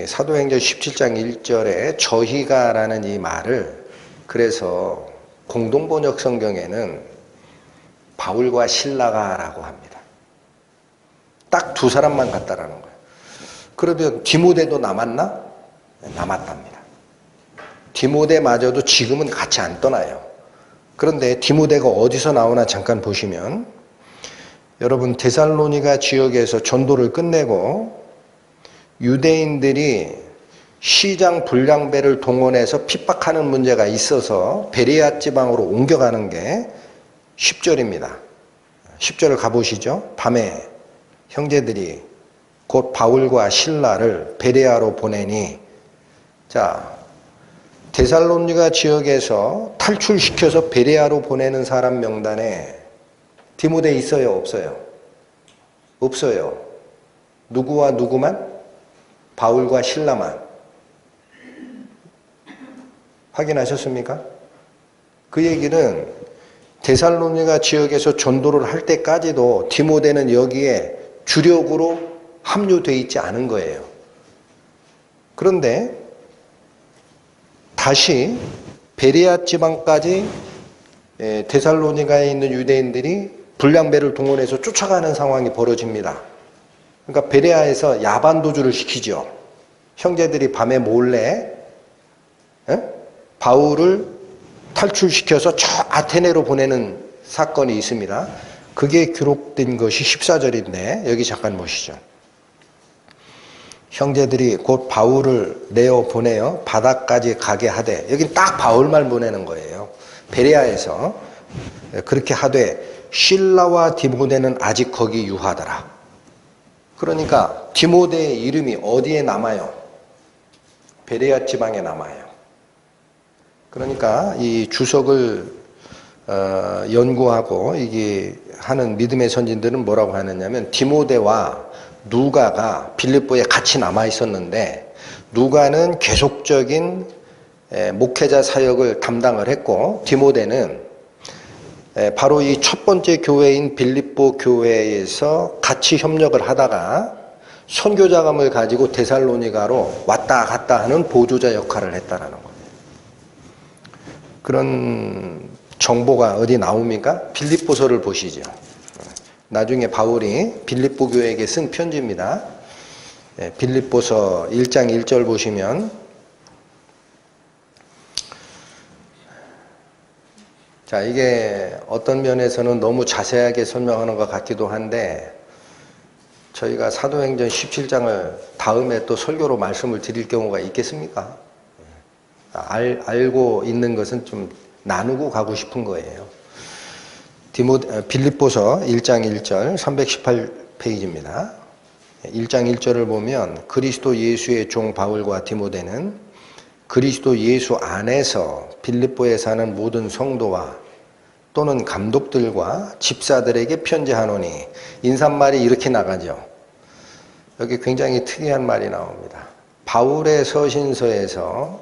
사도행전 17장 1절에 저희가라는 이 말을, 그래서 공동번역 성경에는 바울과 실라가라고 합니다. 딱 두 사람만 갔다라는 거예요. 그러면 디모데도 남았나? 남았답니다. 디모데마저도 지금은 같이 안 떠나요. 그런데 디모데가 어디서 나오나 잠깐 보시면, 여러분 데살로니가 지역에서 전도를 끝내고 유대인들이 시장 불량배를 동원해서 핍박하는 문제가 있어서 베레아 지방으로 옮겨가는 게 10절입니다. 10절을 가보시죠. 밤에 형제들이 곧 바울과 실라를 베레아로 보내니, 자, 데살로니가 지역에서 탈출시켜서 베레아로 보내는 사람 명단에 디모데 있어요? 없어요? 없어요. 누구와 누구만? 바울과 실라만. 확인하셨습니까? 그 얘기는 데살로니가 지역에서 전도를 할 때까지도 디모데는 여기에 주력으로 합류되어 있지 않은 거예요. 그런데 다시 베레아 지방까지 데살로니가에 있는 유대인들이 불량배를 동원해서 쫓아가는 상황이 벌어집니다. 그러니까 베레아에서 야반도주를 시키죠. 형제들이 밤에 몰래 바울을 탈출시켜서 저 아테네로 보내는 사건이 있습니다. 그게 기록된 것이 14절인데 여기 잠깐 보시죠. 형제들이 곧 바울을 내어 보내어 바다까지 가게 하되, 여긴 딱 바울만 보내는 거예요. 베레아에서 그렇게 하되 실라와 디모데는 아직 거기 유하더라. 그러니까 디모데의 이름이 어디에 남아요? 베레아 지방에 남아요. 그러니까 이 주석을 연구하고 이게 하는 믿음의 선진들은 뭐라고 하느냐면, 디모데와 누가가 빌립보에 같이 남아 있었는데, 누가는 계속적인 목회자 사역을 담당을 했고, 디모데는 바로 이 첫 번째 교회인 빌립보 교회에서 같이 협력을 하다가 선교자감을 가지고 데살로니가로 왔다 갔다 하는 보조자 역할을 했다라는 거예요. 그런 정보가 어디 나옵니까? 빌립보서를 보시죠. 나중에 바울이 빌립보 교회에게 쓴 편지입니다. 빌립보서 1장 1절 보시면, 자, 이게 어떤 면에서는 너무 자세하게 설명하는 것 같기도 한데, 저희가 사도행전 17장을 다음에 또 설교로 말씀을 드릴 경우가 있겠습니까? 알고 있는 것은 좀 나누고 가고 싶은 거예요. 빌립보서 1장 1절 318페이지입니다. 1장 1절을 보면, 그리스도 예수의 종 바울과 디모데는 그리스도 예수 안에서 빌립보에 사는 모든 성도와 또는 감독들과 집사들에게 편지하노니, 인사말이 이렇게 나가죠. 여기 굉장히 특이한 말이 나옵니다. 바울의 서신서에서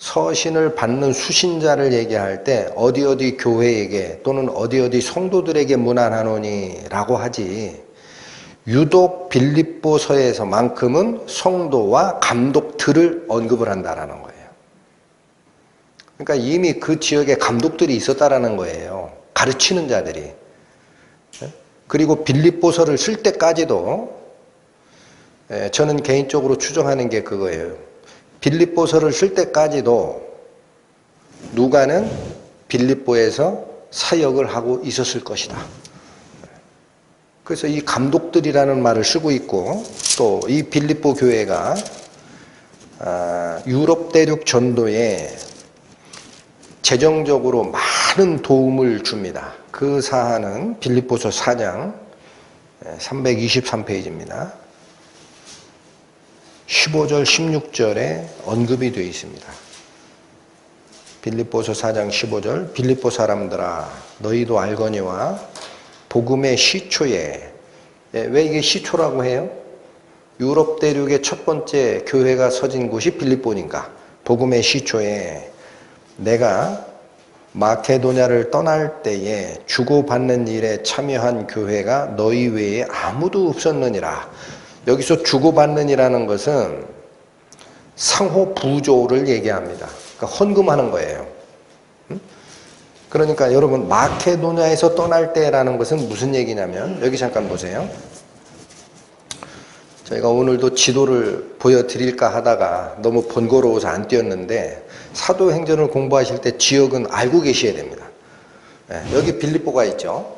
서신을 받는 수신자를 얘기할 때 어디 어디 교회에게 또는 어디 어디 성도들에게 문안하노니 라고 하지, 유독 빌립보서에서만큼은 성도와 감독들을 언급을 한다라는 거예요. 그러니까 이미 그 지역에 감독들이 있었다라는 거예요. 가르치는 자들이. 그리고 빌립보서를 쓸 때까지도 저는 개인적으로 추정하는 게 그거예요. 빌립보서를 쓸 때까지도 누가는 빌립보에서 사역을 하고 있었을 것이다. 그래서 이 감독들이라는 말을 쓰고 있고, 또 이 빌립보 교회가 유럽 대륙 전도에 재정적으로 많은 도움을 줍니다. 그 사안은 빌립보서 4장 323페이지입니다. 15절 16절에 언급이 되어 있습니다. 빌립보서 4장 15절, 빌립보 사람들아 너희도 알거니와 복음의 시초에, 왜 이게 시초라고 해요? 유럽 대륙의 첫 번째 교회가 서진 곳이 빌립보니까 복음의 시초에 내가 마케도냐를 떠날 때에 주고받는 일에 참여한 교회가 너희 외에 아무도 없었느니라. 여기서 주고받는이라는 것은 상호 부조를 얘기합니다. 그러니까 헌금하는 거예요. 그러니까 여러분 마케도냐에서 떠날 때라는 것은 무슨 얘기냐면 여기 잠깐 보세요. 저희가 오늘도 지도를 보여드릴까 하다가 너무 번거로워서 안 띄었는데 사도행전을 공부하실 때 지역은 알고 계셔야 됩니다. 여기 빌립보가 있죠.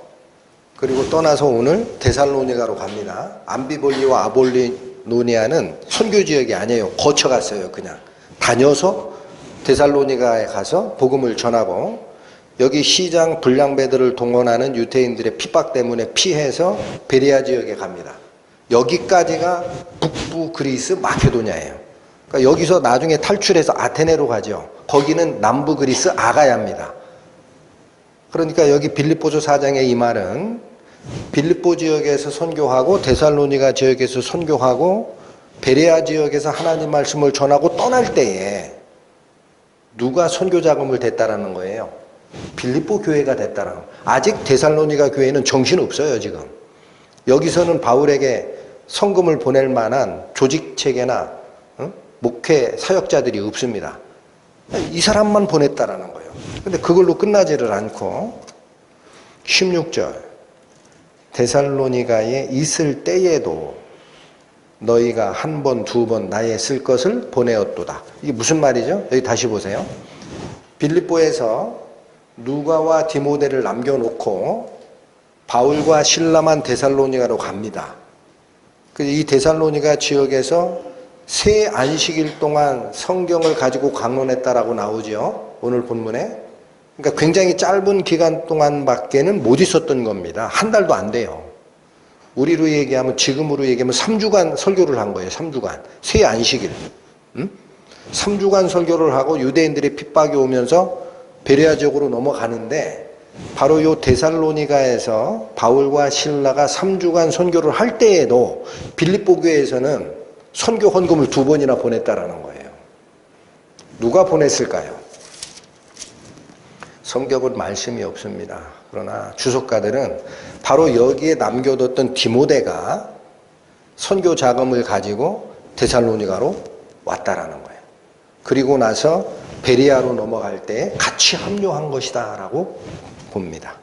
그리고 떠나서 오늘 데살로니가로 갑니다. 암비볼리와 아볼로니아는 선교 지역이 아니에요. 거쳐갔어요. 그냥 다녀서 데살로니가에 가서 복음을 전하고 여기 시장 불량배들을 동원하는 유대인들의 핍박 때문에 피해서 베레아 지역에 갑니다. 여기까지가 북부 그리스 마케도냐예요. 그러니까 여기서 나중에 탈출해서 아테네로 가죠. 거기는 남부 그리스 아가야입니다. 그러니까 여기 빌립보서 4장의 이 말은 빌립보 지역에서 선교하고 데살로니가 지역에서 선교하고 베레아 지역에서 하나님 말씀을 전하고 떠날 때에 누가 선교 자금을 댔다라는 거예요. 빌립보 교회가 됐다라는 거예요. 아직 데살로니가 교회는 정신없어요. 지금 여기서는 바울에게 성금을 보낼 만한 조직체계나 목회 사역자들이 없습니다. 이 사람만 보냈다라는 거예요. 근데 그걸로 끝나지를 않고 16절 데살로니가에 있을 때에도 너희가 한 번, 두 번 나에 쓸 것을 보내었도다. 이게 무슨 말이죠? 여기 다시 보세요. 빌립보에서 누가와 디모데를 남겨놓고 바울과 실라만 데살로니가로 갑니다. 이 데살로니가 지역에서 세 안식일 동안 성경을 가지고 강론했다라고 나오죠. 오늘 본문에. 그러니까 굉장히 짧은 기간 동안밖에는 못 있었던 겁니다. 한 달도 안 돼요. 우리로 얘기하면 지금으로 얘기하면 3주간 설교를 한 거예요. 3주간. 세 안식일. 3주간 설교를 하고 유대인들의 핍박이 오면서 베레아 지역으로 넘어가는데 바로 요 데살로니가에서 바울과 실라가 3주간 선교를 할 때에도 빌립보 교회에서는 선교 헌금을 2번이나 보냈다라는 거예요. 누가 보냈을까요? 성경은 말씀이 없습니다. 그러나 주석가들은 바로 여기에 남겨뒀던 디모데가 선교 자금을 가지고 데살로니가로 왔다라는 거예요. 그리고 나서 베레아로 넘어갈 때 같이 합류한 것이다 라고 봅니다.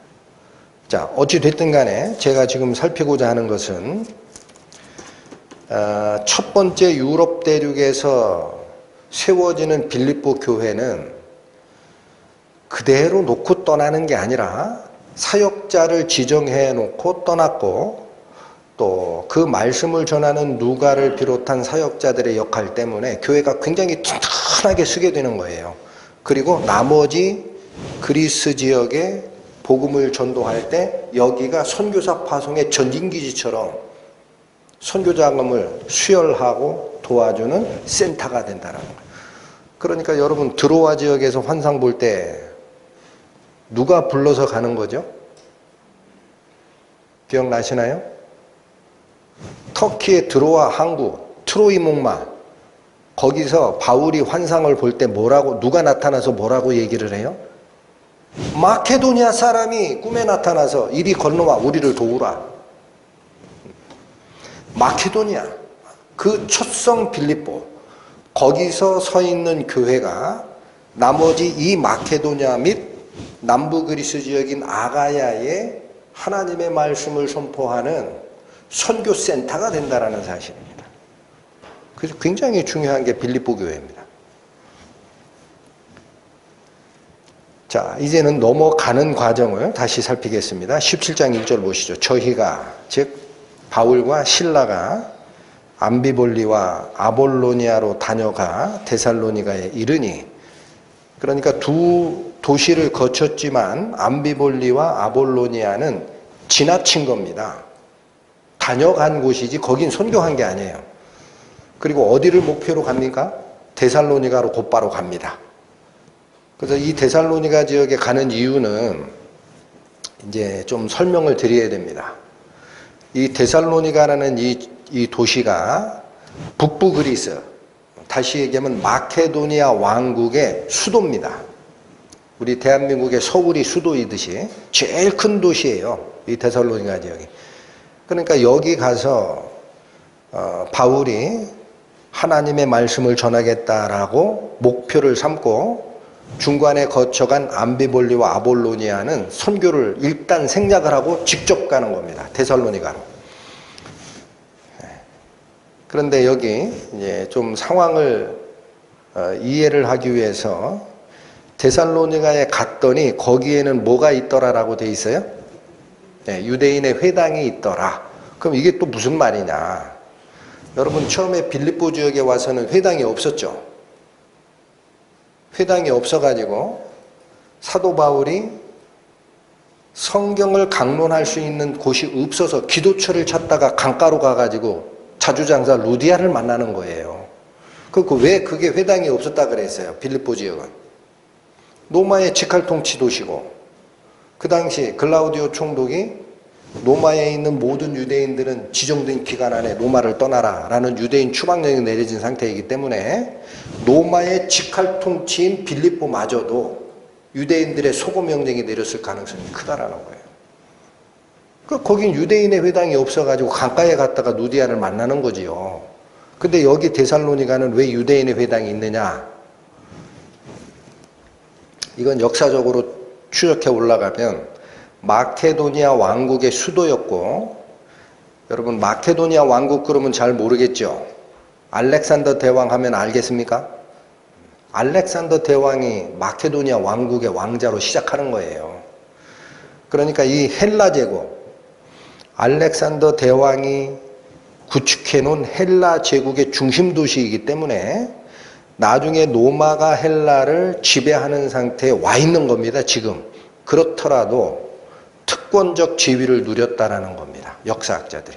자, 어찌 됐든 간에 제가 지금 살피고자 하는 것은 첫 번째 유럽 대륙에서 세워지는 빌립보 교회는 그대로 놓고 떠나는 게 아니라 사역자를 지정해 놓고 떠났고 또 그 말씀을 전하는 누가를 비롯한 사역자들의 역할 때문에 교회가 굉장히 튼튼하게 서게 되는 거예요. 그리고 나머지 그리스 지역에 복음을 전도할 때 여기가 선교사 파송의 전진기지처럼 선교 자금을 수혈하고 도와주는 센터가 된다는 거예요. 그러니까 여러분 드로아 지역에서 환상 볼 때 누가 불러서 가는 거죠? 기억나시나요? 터키의 드로아 항구 트로이 목마 거기서 바울이 환상을 볼 때 뭐라고 누가 나타나서 뭐라고 얘기를 해요? 마케도니아 사람이 꿈에 나타나서 이리 건너와 우리를 도우라. 마케도니아 그 첫성 빌립보 거기서 서 있는 교회가 나머지 이 마케도니아 및 남부 그리스 지역인 아가야에 하나님의 말씀을 선포하는 선교센터가 된다는 사실입니다. 그래서 굉장히 중요한 게 빌립보 교회입니다. 자, 이제는 넘어가는 과정을 다시 살피겠습니다. 17장 1절 보시죠. 저희가 즉 바울과 실라가 암비볼리와 아볼로니아로 다녀가 데살로니가에 이르니 그러니까 두 도시를 거쳤지만 암비볼리와 아볼로니아는 지나친 겁니다. 다녀간 곳이지 거긴 선교한 게 아니에요. 그리고 어디를 목표로 갑니까? 데살로니가로 곧바로 갑니다. 그래서 이 데살로니가 지역에 가는 이유는 이제 좀 설명을 드려야 됩니다. 이 데살로니가라는 이 도시가 북부 그리스, 다시 얘기하면 마케도니아 왕국의 수도입니다. 우리 대한민국의 서울이 수도이듯이 제일 큰 도시예요. 이 데살로니가 지역이. 그러니까 여기 가서 바울이 하나님의 말씀을 전하겠다라고 목표를 삼고 중간에 거쳐간 암비볼리와 아볼로니아는 선교를 일단 생략을 하고 직접 가는 겁니다. 데살로니가로. 그런데 여기 이제 좀 상황을 이해를 하기 위해서 데살로니가에 갔더니 거기에는 뭐가 있더라라고 돼 있어요? 네, 유대인의 회당이 있더라. 그럼 이게 또 무슨 말이냐? 여러분 처음에 빌립보 지역에 와서는 회당이 없었죠. 회당이 없어가지고 사도 바울이 성경을 강론할 수 있는 곳이 없어서 기도처를 찾다가 강가로 가가지고 자주장사 루디아를 만나는 거예요. 왜 그게 회당이 없었다 그랬어요? 빌립보 지역은. 로마의 직할 통치 도시고 그 당시 글라우디오 총독이 로마에 있는 모든 유대인들은 지정된 기간 안에 로마를 떠나라 라는 유대인 추방령이 내려진 상태이기 때문에 로마의 직할 통치인 빌립보마저도 유대인들의 소고 명령이 내렸을 가능성이 크다라는 거예요. 거긴 유대인의 회당이 없어가지고 강가에 갔다가 누디아를 만나는 거지요. 근데 여기 데살로니가는 왜 유대인의 회당이 있느냐? 이건 역사적으로 추적해 올라가면 마케도니아 왕국의 수도였고, 여러분 마케도니아 왕국 그러면 잘 모르겠죠? 알렉산더 대왕 하면 알겠습니까? 알렉산더 대왕이 마케도니아 왕국의 왕자로 시작하는 거예요. 그러니까 이 헬라 제국, 알렉산더 대왕이 구축해 놓은 헬라 제국의 중심 도시이기 때문에 나중에 로마가 헬라를 지배하는 상태에 와 있는 겁니다, 지금. 그렇더라도 특권적 지위를 누렸다라는 겁니다, 역사학자들이.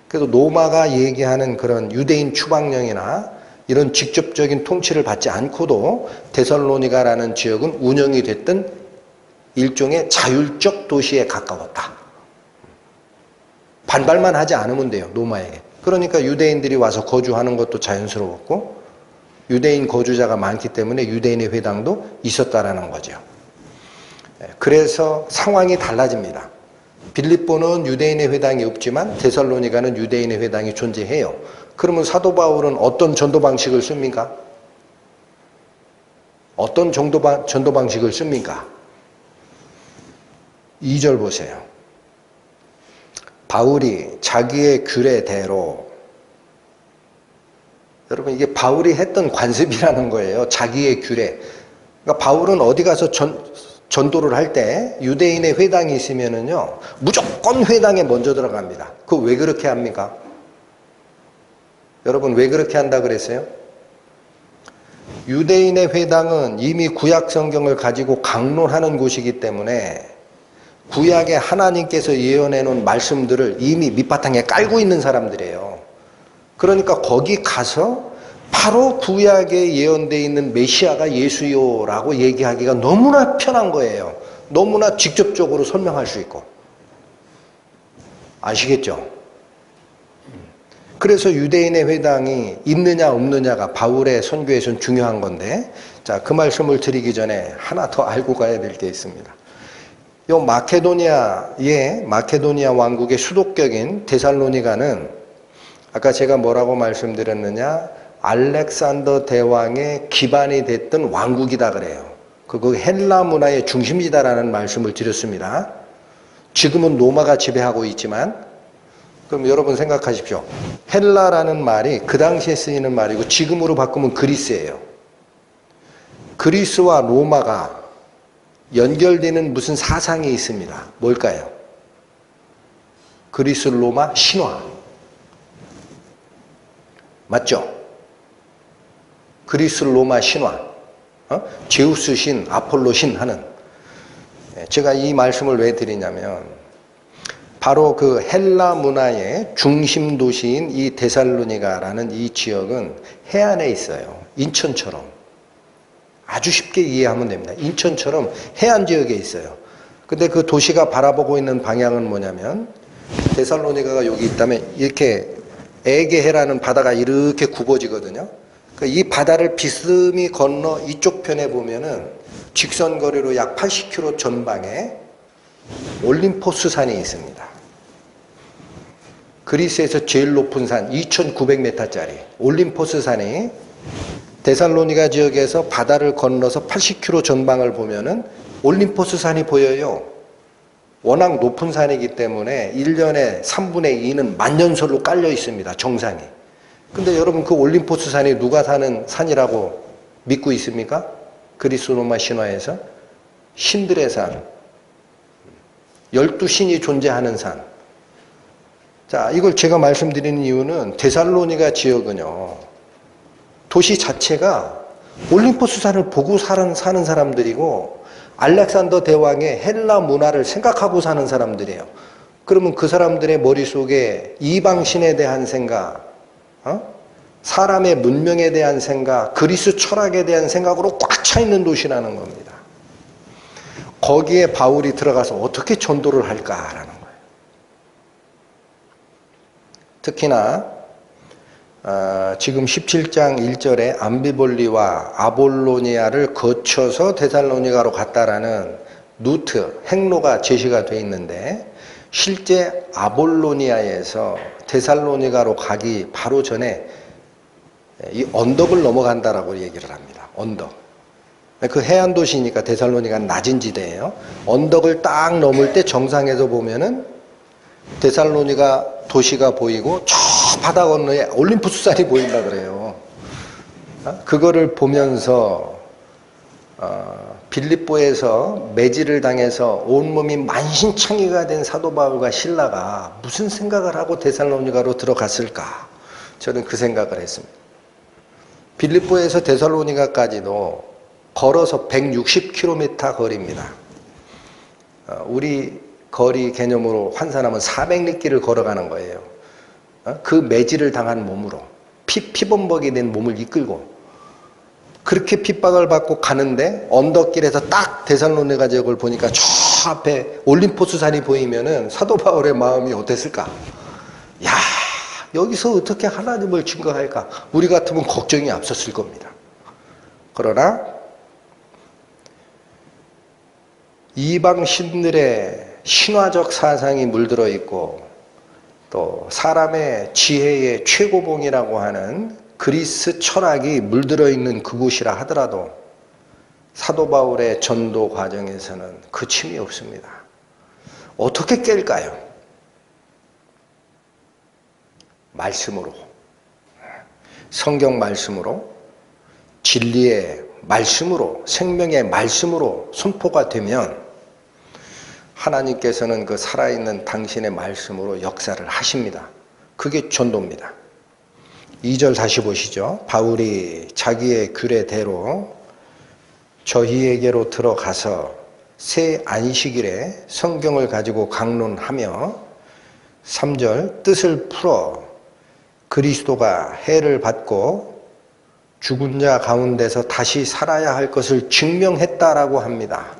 그래서 로마가 얘기하는 그런 유대인 추방령이나 이런 직접적인 통치를 받지 않고도 데살로니가라는 지역은 운영이 됐던 일종의 자율적 도시에 가까웠다. 반발만 하지 않으면 돼요, 로마에게. 그러니까 유대인들이 와서 거주하는 것도 자연스러웠고 유대인 거주자가 많기 때문에 유대인의 회당도 있었다라는 거죠. 그래서 상황이 달라집니다. 빌립보는 유대인의 회당이 없지만 데살로니가는 유대인의 회당이 존재해요. 그러면 사도 바울은 어떤 전도 방식을 씁니까? 어떤 전도 방식을 씁니까? 2절 보세요. 바울이 자기의 규례대로, 여러분 이게 바울이 했던 관습이라는 거예요. 자기의 규례. 그러니까 바울은 어디 가서 전도를 할 때 유대인의 회당이 있으면은요 무조건 회당에 먼저 들어갑니다. 그거 왜 그렇게 합니까? 여러분 왜 그렇게 한다 그랬어요? 유대인의 회당은 이미 구약 성경을 가지고 강론하는 곳이기 때문에 구약에 하나님께서 예언해 놓은 말씀들을 이미 밑바탕에 깔고 있는 사람들이에요. 그러니까 거기 가서 바로 구약에 예언되어 있는 메시아가 예수요라고 얘기하기가 너무나 편한 거예요. 너무나 직접적으로 설명할 수 있고. 아시겠죠? 그래서 유대인의 회당이 있느냐 없느냐가 바울의 선교에서는 중요한 건데, 자, 그 말씀을 드리기 전에 하나 더 알고 가야 될 게 있습니다. 요 마케도니아 왕국의 수도격인 데살로니가는 아까 제가 뭐라고 말씀드렸느냐, 알렉산더 대왕의 기반이 됐던 왕국이다 그래요. 그 헬라 문화의 중심지다라는 말씀을 드렸습니다. 지금은 로마가 지배하고 있지만, 그럼 여러분 생각하십시오. 헬라라는 말이 그 당시에 쓰이는 말이고 지금으로 바꾸면 그리스예요. 그리스와 로마가 연결되는 무슨 사상이 있습니다. 뭘까요? 그리스 로마 신화. 맞죠? 그리스 로마 신화. 제우스 신, 아폴로 신 하는. 제가 이 말씀을 왜 드리냐면 바로 그 헬라 문화의 중심 도시인 이 데살로니가라는 이 지역은 해안에 있어요. 인천처럼. 아주 쉽게 이해하면 됩니다. 인천처럼 해안 지역에 있어요. 근데 그 도시가 바라보고 있는 방향은 뭐냐면 데살로니가가 여기 있다면 이렇게 에게해라는 바다가 이렇게 굽어지거든요. 이 바다를 비스듬히 건너 이쪽 편에 보면은 직선거리로 약 80km 전방에 올림포스 산이 있습니다. 그리스에서 제일 높은 산 2900m짜리 올림포스 산이 데살로니가 지역에서 바다를 건너서 80km 전방을 보면은 올림포스 산이 보여요. 워낙 높은 산이기 때문에 1년에 3분의 2는 만년설로 깔려 있습니다. 정상이. 근데 여러분 그 올림포스 산이 누가 사는 산이라고 믿고 있습니까? 그리스 로마 신화에서 신들의 산, 12신이 존재하는 산. 자, 이걸 제가 말씀드리는 이유는 데살로니가 지역은요, 도시 자체가 올림포스 산을 보고 사는 사람들이고 알렉산더 대왕의 헬라 문화를 생각하고 사는 사람들이에요. 그러면 그 사람들의 머릿속에 이방신에 대한 생각, 사람의 문명에 대한 생각, 그리스 철학에 대한 생각으로 꽉 차 있는 도시라는 겁니다. 거기에 바울이 들어가서 어떻게 전도를 할까라는 거예요. 특히나 지금 17장 1절에 암비볼리와 아볼로니아를 거쳐서 데살로니가로 갔다라는 루트, 행로가 제시가 되어 있는데 실제 아볼로니아에서 데살로니가로 가기 바로 전에 이 언덕을 넘어간다라고 얘기를 합니다. 언덕. 그 해안 도시니까 데살로니가는 낮은 지대예요. 언덕을 딱 넘을 때 정상에서 보면은 데살로니가 도시가 보이고 저 바다 건너에 올림푸스 산이 보인다 그래요. 그거를 보면서 빌립보에서 매질을 당해서 온몸이 만신창이가 된 사도 바울과 실라가 무슨 생각을 하고 데살로니가로 들어갔을까? 저는 그 생각을 했습니다. 빌립보에서 데살로니가까지도 걸어서 160km 거리입니다. 우리 거리 개념으로 환산하면 400리길을 걸어가는 거예요. 그 매질을 당한 몸으로 피범벅이 된 몸을 이끌고 그렇게 핍박을 받고 가는데 언덕길에서 딱 데살로니가 지역을 보니까 저 앞에 올림포스 산이 보이면은 사도 바울의 마음이 어땠을까? 야, 여기서 어떻게 하나님을 증거할까? 우리 같으면 걱정이 앞섰을 겁니다. 그러나 이방 신들의 신화적 사상이 물들어 있고 또 사람의 지혜의 최고봉이라고 하는 그리스 철학이 물들어 있는 그곳이라 하더라도 사도 바울의 전도 과정에서는 그침이 없습니다. 어떻게 깰까요? 말씀으로, 성경 말씀으로, 진리의 말씀으로, 생명의 말씀으로 선포가 되면 하나님께서는 그 살아있는 당신의 말씀으로 역사를 하십니다. 그게 전도입니다. 2절 다시 보시죠. 바울이 자기의 규례대로 저희에게로 들어가서 새 안식일에 성경을 가지고 강론하며 3절 뜻을 풀어 그리스도가 해를 받고 죽은 자 가운데서 다시 살아야 할 것을 증명했다라고 합니다.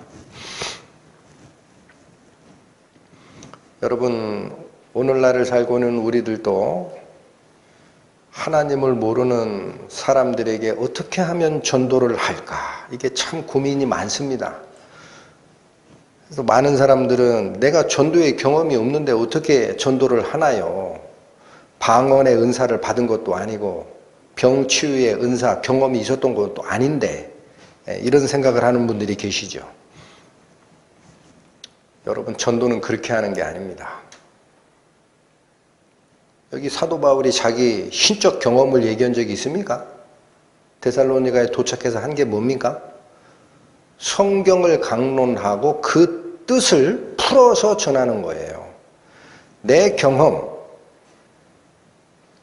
여러분, 오늘날을 살고 있는 우리들도 하나님을 모르는 사람들에게 어떻게 하면 전도를 할까? 이게 참 고민이 많습니다. 그래서 많은 사람들은 내가 전도의 경험이 없는데 어떻게 전도를 하나요? 방언의 은사를 받은 것도 아니고 병치유의 은사, 경험이 있었던 것도 아닌데 이런 생각을 하는 분들이 계시죠. 여러분, 전도는 그렇게 하는 게 아닙니다. 여기 사도 바울이 자기 신적 경험을 얘기한 적이 있습니까? 데살로니가에 도착해서 한 게 뭡니까? 성경을 강론하고 그 뜻을 풀어서 전하는 거예요. 내 경험,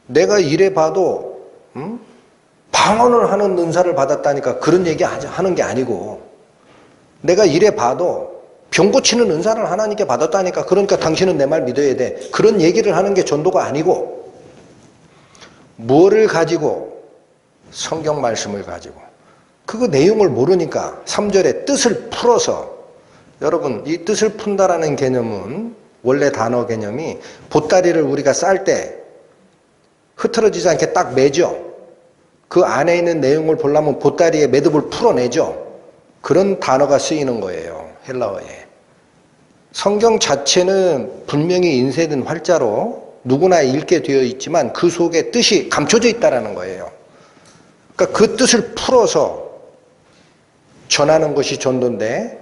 내가 이래 봐도 방언을 하는 은사를 받았다니까 그런 얘기 하는 게 아니고 내가 이래 봐도 병 고치는 은사를 하나님께 받았다니까 그러니까 당신은 내 말 믿어야 돼. 그런 얘기를 하는 게 전도가 아니고 뭐를 가지고? 성경 말씀을 가지고. 그거 내용을 모르니까 3절에 뜻을 풀어서 여러분 이 뜻을 푼다라는 개념은 원래 단어 개념이 보따리를 우리가 쌀 때 흐트러지지 않게 딱 매죠. 그 안에 있는 내용을 보려면 보따리에 매듭을 풀어내죠. 그런 단어가 쓰이는 거예요. 헬라어에. 성경 자체는 분명히 인쇄된 활자로 누구나 읽게 되어 있지만 그 속에 뜻이 감춰져 있다는 거예요. 그러니까 그 뜻을 풀어서 전하는 것이 전도인데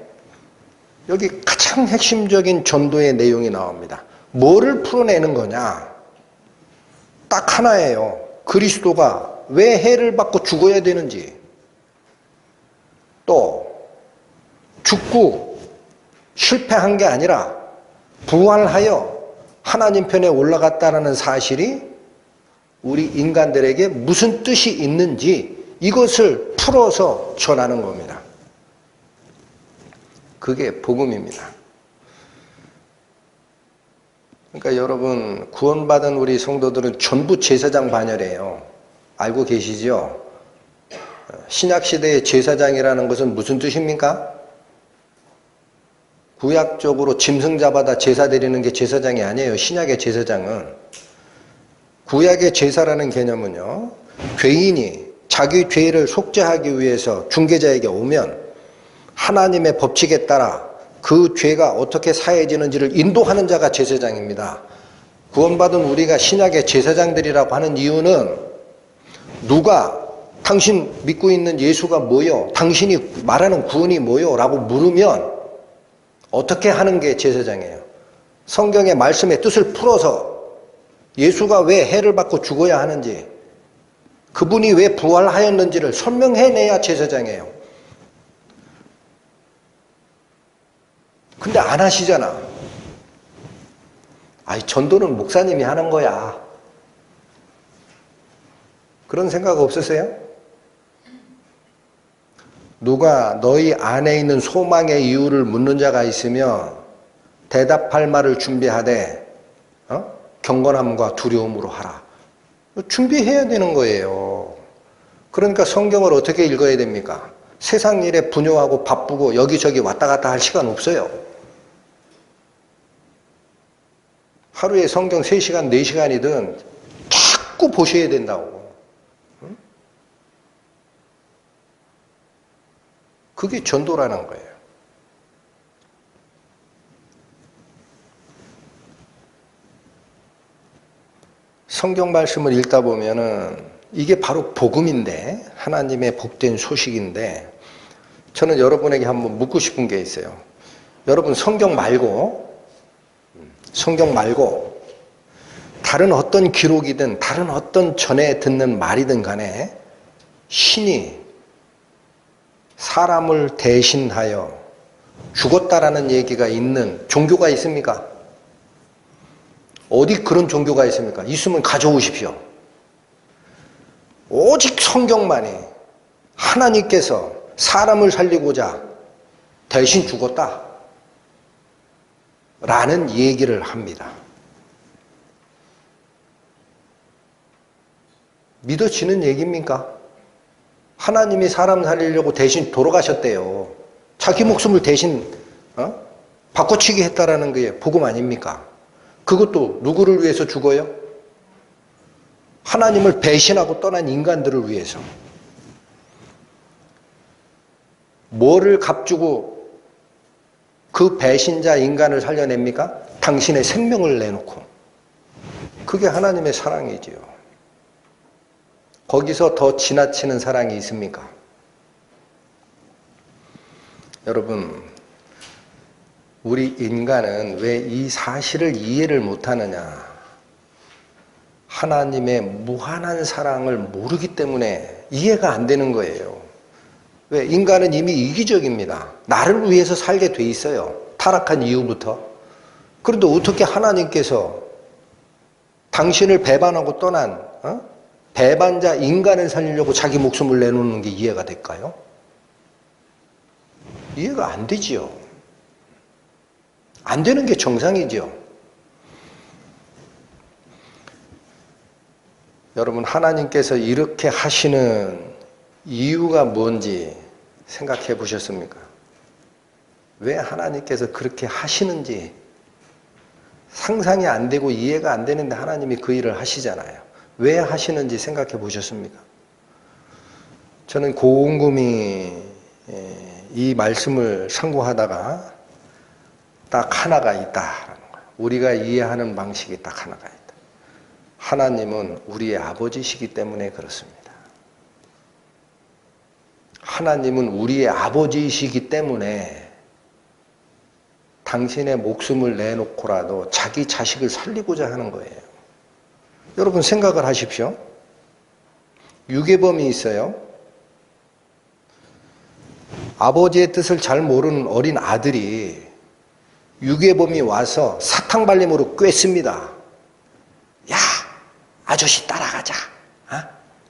여기 가장 핵심적인 전도의 내용이 나옵니다. 뭐를 풀어내는 거냐? 딱 하나예요. 그리스도가 왜 해를 받고 죽어야 되는지, 또 죽고 실패한 게 아니라 부활하여 하나님 편에 올라갔다는 사실이 우리 인간들에게 무슨 뜻이 있는지 이것을 풀어서 전하는 겁니다. 그게 복음입니다. 그러니까 여러분, 구원받은 우리 성도들은 전부 제사장 반열이에요. 알고 계시죠? 신약시대의 제사장이라는 것은 무슨 뜻입니까? 구약적으로 짐승 잡아다 제사 드리는 게 제사장이 아니에요. 신약의 제사장은. 구약의 제사라는 개념은요, 죄인이 자기 죄를 속죄하기 위해서 중개자에게 오면 하나님의 법칙에 따라 그 죄가 어떻게 사해지는지를 인도하는 자가 제사장입니다. 구원받은 우리가 신약의 제사장들이라고 하는 이유는 누가 당신 믿고 있는 예수가 뭐요? 당신이 말하는 구원이 뭐요? 라고 물으면 어떻게 하는 게 제사장이에요? 성경의 말씀의 뜻을 풀어서 예수가 왜 해를 받고 죽어야 하는지, 그분이 왜 부활하였는지를 설명해내야 제사장이에요. 근데 안 하시잖아. 아이, 전도는 목사님이 하는 거야. 그런 생각 없으세요? 누가 너희 안에 있는 소망의 이유를 묻는 자가 있으면 대답할 말을 준비하되 경건함과 두려움으로 하라. 준비해야 되는 거예요. 그러니까 성경을 어떻게 읽어야 됩니까? 세상 일에 분요하고 바쁘고 여기저기 왔다 갔다 할 시간 없어요. 하루에 성경 3시간, 4시간이든 자꾸 보셔야 된다고. 그게 전도라는 거예요. 성경 말씀을 읽다 보면은 이게 바로 복음인데, 하나님의 복된 소식인데, 저는 여러분에게 한번 묻고 싶은 게 있어요. 여러분, 성경 말고 다른 어떤 기록이든 다른 어떤 전에 듣는 말이든 간에 신이 사람을 대신하여 죽었다라는 얘기가 있는 종교가 있습니까? 어디 그런 종교가 있습니까? 있으면 가져오십시오. 오직 성경만이 하나님께서 사람을 살리고자 대신 죽었다 라는 얘기를 합니다. 믿어지는 얘기입니까? 하나님이 사람 살리려고 대신 돌아가셨대요. 자기 목숨을 대신 바꿔치기 했다라는 게 복음 아닙니까? 그것도 누구를 위해서 죽어요? 하나님을 배신하고 떠난 인간들을 위해서. 뭐를 값주고 그 배신자 인간을 살려냅니까? 당신의 생명을 내놓고. 그게 하나님의 사랑이지요. 거기서 더 지나치는 사랑이 있습니까? 여러분, 우리 인간은 왜 이 사실을 이해를 못하느냐? 하나님의 무한한 사랑을 모르기 때문에 이해가 안 되는 거예요. 왜? 인간은 이미 이기적입니다. 나를 위해서 살게 돼 있어요. 타락한 이후부터. 그런데 어떻게 하나님께서 당신을 배반하고 떠난 배반자 인간을 살리려고 자기 목숨을 내놓는 게 이해가 될까요? 이해가 안 되지요. 안 되는 게 정상이지요. 여러분, 하나님께서 이렇게 하시는 이유가 뭔지 생각해 보셨습니까? 왜 하나님께서 그렇게 하시는지 상상이 안 되고 이해가 안 되는데 하나님이 그 일을 하시잖아요. 왜 하시는지 생각해 보셨습니까? 저는 곰곰이 이 말씀을 상고하다가 딱 하나가 있다라는 거예요. 우리가 이해하는 방식이 딱 하나가 있다. 하나님은 우리의 아버지시기 때문에 그렇습니다. 하나님은 우리의 아버지이시기 때문에 당신의 목숨을 내놓고라도 자기 자식을 살리고자 하는 거예요. 여러분 생각을 하십시오. 유괴범이 있어요. 아버지의 뜻을 잘 모르는 어린 아들이 유괴범이 와서 사탕발림으로 꿰습니다. 야, 아저씨 따라가자. 어?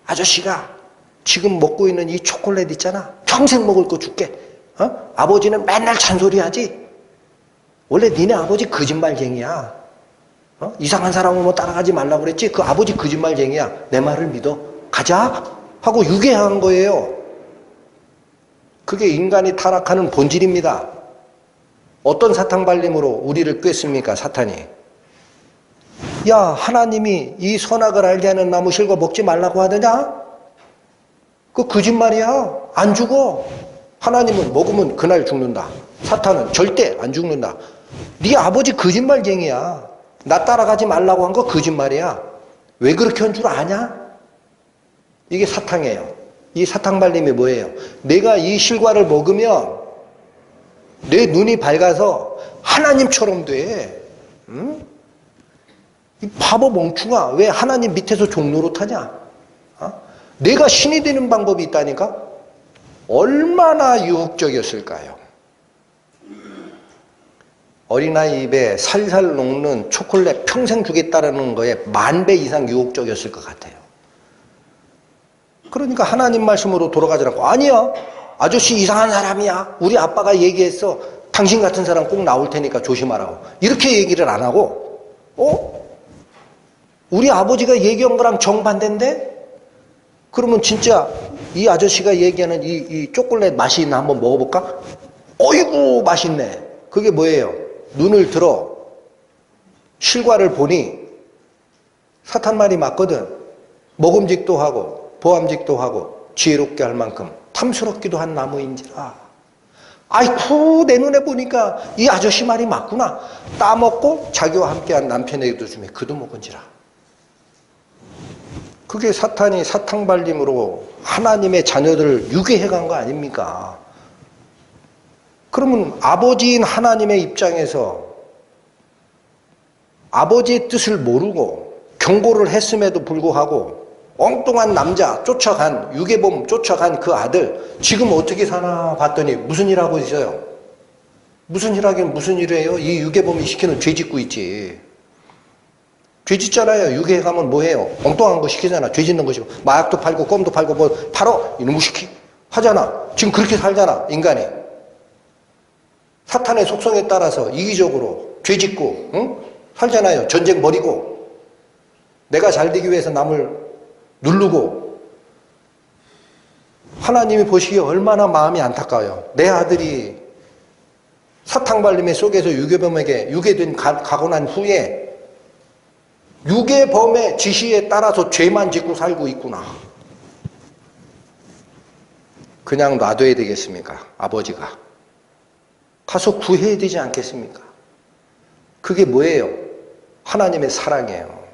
아저씨가 지금 먹고 있는 이 초콜릿 있잖아. 평생 먹을 거 줄게. 어? 아버지는 맨날 잔소리하지. 원래 니네 아버지 거짓말쟁이야. 어? 이상한 사람 오면 따라가지 말라고 그랬지. 그 아버지 거짓말쟁이야. 내 말을 믿어. 가자 하고 유괴한 거예요. 그게 인간이 타락하는 본질입니다. 어떤 사탕발림으로 우리를 꿰습니까? 사탄이. 야, 하나님이 이 선악을 알게 하는 나무 실과 먹지 말라고 하더냐? 그 거짓말이야. 안 죽어. 하나님은 먹으면 그날 죽는다. 사탄은 절대 안 죽는다. 네 아버지 거짓말쟁이야. 나 따라가지 말라고 한 거 거짓말이야. 왜 그렇게 한 줄 아냐? 이게 사탕이에요. 이 사탕발림이 뭐예요? 내가 이 실과를 먹으면 내 눈이 밝아서 하나님처럼 돼. 응? 이 바보 멍충아. 왜 하나님 밑에서 종노릇하냐? 어? 내가 신이 되는 방법이 있다니까? 얼마나 유혹적이었을까요? 어린아이 입에 살살 녹는 초콜릿 평생 주겠다라는 거에 10,000배 이상 유혹적이었을 것 같아요. 그러니까 하나님 말씀으로 돌아가지라고. 아니야. 아저씨 이상한 사람이야. 우리 아빠가 얘기했어. 당신 같은 사람 꼭 나올 테니까 조심하라고. 이렇게 얘기를 안 하고, 우리 아버지가 얘기한 거랑 정반대인데? 그러면 진짜 이 아저씨가 얘기하는 이 초콜릿 맛이 있나 한번 먹어볼까? 어이구 맛있네. 그게 뭐예요? 눈을 들어 실과를 보니 사탄 말이 맞거든. 먹음직도 하고 보암직도 하고 지혜롭게 할 만큼 탐스럽기도 한 나무인지라. 아이쿠 내 눈에 보니까 이 아저씨 말이 맞구나. 따먹고 자기와 함께한 남편에게도 주며 그도 먹은지라. 그게 사탄이 사탕발림으로 하나님의 자녀들을 유괴해간 거 아닙니까? 그러면 아버지인 하나님의 입장에서 아버지의 뜻을 모르고 경고를 했음에도 불구하고 엉뚱한 남자 쫓아간, 유괴범 쫓아간 그 아들 지금 어떻게 사나 봤더니 무슨 일 하고 있어요? 무슨 일 하긴 무슨 일이에요? 이 유괴범이 시키는 죄 짓고 있지. 죄 짓잖아요. 유괴해 가면 뭐 해요? 엉뚱한 거 시키잖아. 죄 짓는 것이고 마약도 팔고 껌도 팔고 뭐 팔어 이놈의 시키 하잖아. 지금 그렇게 살잖아. 인간이. 사탄의 속성에 따라서 이기적으로 죄 짓고 응? 살잖아요. 전쟁 벌이고 내가 잘 되기 위해서 남을 누르고. 하나님이 보시기에 얼마나 마음이 안타까워요. 내 아들이 사탕발림의 속에서 유괴범에게 가고 난 후에 유괴범의 지시에 따라서 죄만 짓고 살고 있구나. 그냥 놔둬야 되겠습니까? 아버지가. 가서 구해야 되지 않겠습니까? 그게 뭐예요? 하나님의 사랑이에요.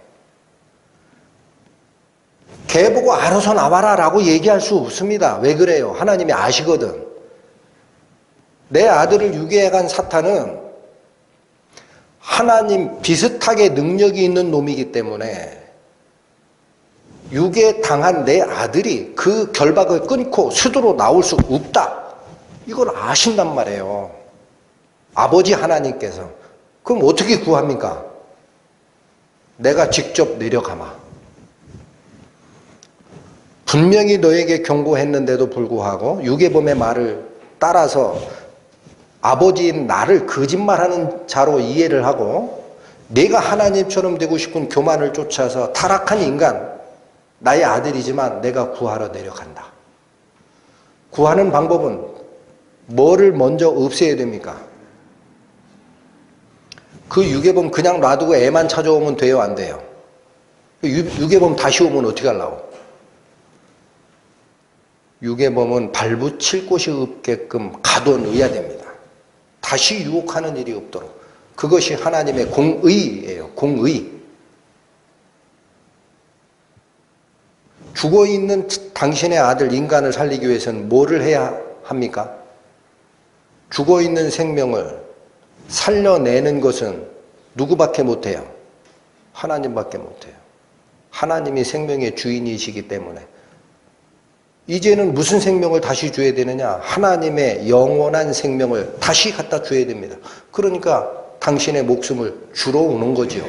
개 보고 알아서 나와라 라고 얘기할 수 없습니다. 왜 그래요? 하나님이 아시거든. 내 아들을 유괴해간 사탄은 하나님 비슷하게 능력이 있는 놈이기 때문에 유괴당한 내 아들이 그 결박을 끊고 수도로 나올 수 없다. 이걸 아신단 말이에요. 아버지 하나님께서. 그럼 어떻게 구합니까? 내가 직접 내려가마. 분명히 너에게 경고했는데도 불구하고 유괴범의 말을 따라서 아버지인 나를 거짓말하는 자로 이해를 하고 내가 하나님처럼 되고 싶은 교만을 쫓아서 타락한 인간, 나의 아들이지만 내가 구하러 내려간다. 구하는 방법은 뭐를 먼저 없애야 됩니까? 그 유괴범 그냥 놔두고 애만 찾아오면 돼요? 안 돼요? 유괴범 다시 오면 어떻게 하려고? 유괴범은 발붙일 곳이 없게끔 가둬놓아야 됩니다. 다시 유혹하는 일이 없도록. 그것이 하나님의 공의예요. 공의. 죽어있는 당신의 아들 인간을 살리기 위해서는 뭐를 해야 합니까? 죽어있는 생명을 살려내는 것은 누구밖에 못해요? 하나님밖에 못해요. 하나님이 생명의 주인이시기 때문에. 이제는 무슨 생명을 다시 줘야 되느냐? 하나님의 영원한 생명을 다시 갖다 줘야 됩니다. 그러니까 당신의 목숨을 주러 오는 거죠.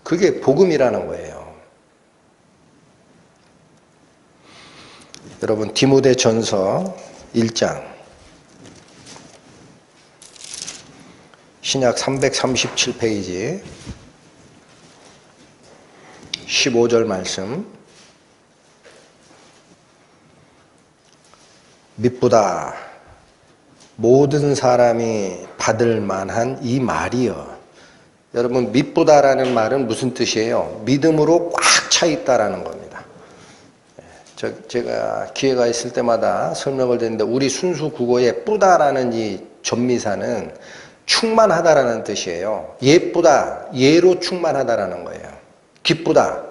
그게 복음이라는 거예요. 여러분, 디모데전서 1장 신약 337페이지 15절 말씀. 밉보다 모든 사람이 받을 만한 이 말이여. 여러분, 밉보다라는 말은 무슨 뜻이에요? 믿음으로 꽉 차 있다라는 겁니다. 제가 기회가 있을 때마다 설명을 드리는데, 우리 순수 국어에 뿌다라는 이 전미사는 충만하다라는 뜻이에요. 예쁘다, 예로 충만하다라는 거예요. 기쁘다,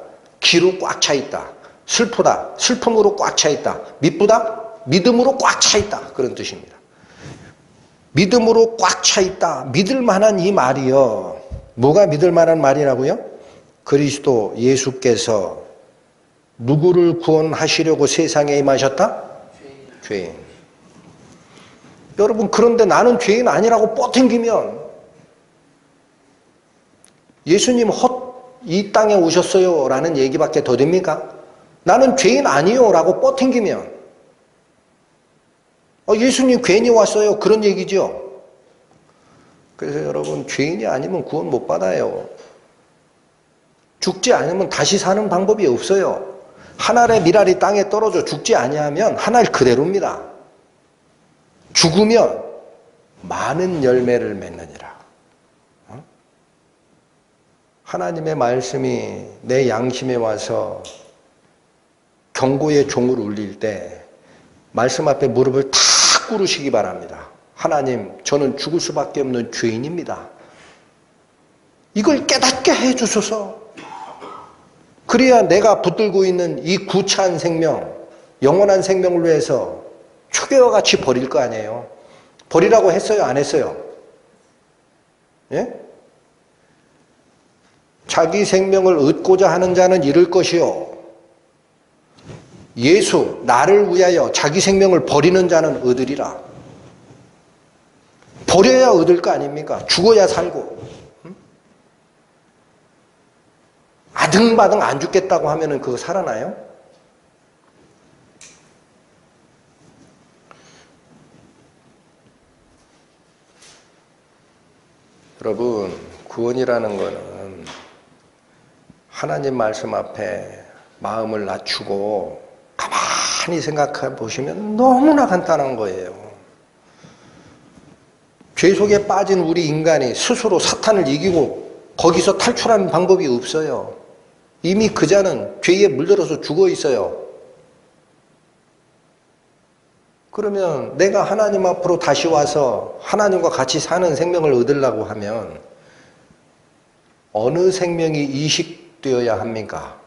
기로 꽉 차 있다. 슬프다, 슬픔으로 꽉 차 있다. 밉보다, 믿음으로 꽉 차 있다. 그런 뜻입니다. 믿음으로 꽉 차 있다. 믿을 만한 이 말이요. 뭐가 믿을 만한 말이라고요? 그리스도 예수께서 누구를 구원하시려고 세상에 임하셨다? 죄인. 여러분, 그런데 나는 죄인 아니라고 뻗ting기면 예수님 이 땅에 오셨어요 라는 얘기밖에 더 됩니까? 나는 죄인 아니요 라고 뻗ting기면 예수님 괜히 왔어요 그런 얘기죠. 그래서 여러분, 죄인이 아니면 구원 못 받아요. 죽지 않으면 다시 사는 방법이 없어요. 한 알의 밀알이 땅에 떨어져 죽지 아니하면 한 알 그대로입니다. 죽으면 많은 열매를 맺느니라. 하나님의 말씀이 내 양심에 와서 경고의 종을 울릴 때 말씀 앞에 무릎을 탁 꿇으시기 바랍니다. 하나님, 저는 죽을 수밖에 없는 죄인입니다. 이걸 깨닫게 해주소서. 그래야 내가 붙들고 있는 이 구차한 생명, 영원한 생명을 위해서 초계와 같이 버릴 거 아니에요. 버리라고 했어요? 안 했어요? 예? 자기 생명을 얻고자 하는 자는 잃을 것이요. 예수, 나를 위하여 자기 생명을 버리는 자는 얻으리라. 버려야 얻을 거 아닙니까? 죽어야 살고. 아등바등 안 죽겠다고 하면은 그거 살아나요? 여러분, 구원이라는 거는 하나님 말씀 앞에 마음을 낮추고 가만히 생각해 보시면 너무나 간단한 거예요. 죄 속에 빠진 우리 인간이 스스로 사탄을 이기고 거기서 탈출하는 방법이 없어요. 이미 그 자는 죄에 물들어서 죽어 있어요. 그러면 내가 하나님 앞으로 다시 와서 하나님과 같이 사는 생명을 얻으려고 하면 어느 생명이 이식되어야 합니까?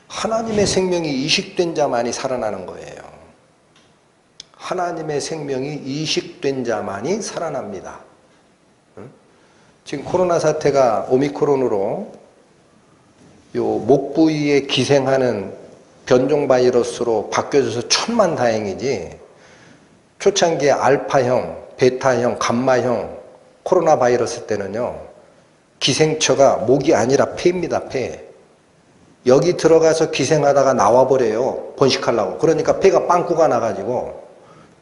하나님의 생명이 이식된 자만이 살아나는 거예요. 하나님의 생명이 이식된 자만이 살아납니다. 지금 코로나 사태가 오미크론으로 요 목 부위에 기생하는 변종 바이러스로 바뀌어져서 천만다행이지, 초창기에 알파형, 베타형, 감마형 코로나 바이러스 때는요, 기생처가 목이 아니라 폐입니다. 폐. 여기 들어가서 기생하다가 나와버려요. 번식하려고. 그러니까 폐가 빵꾸가 나가지고,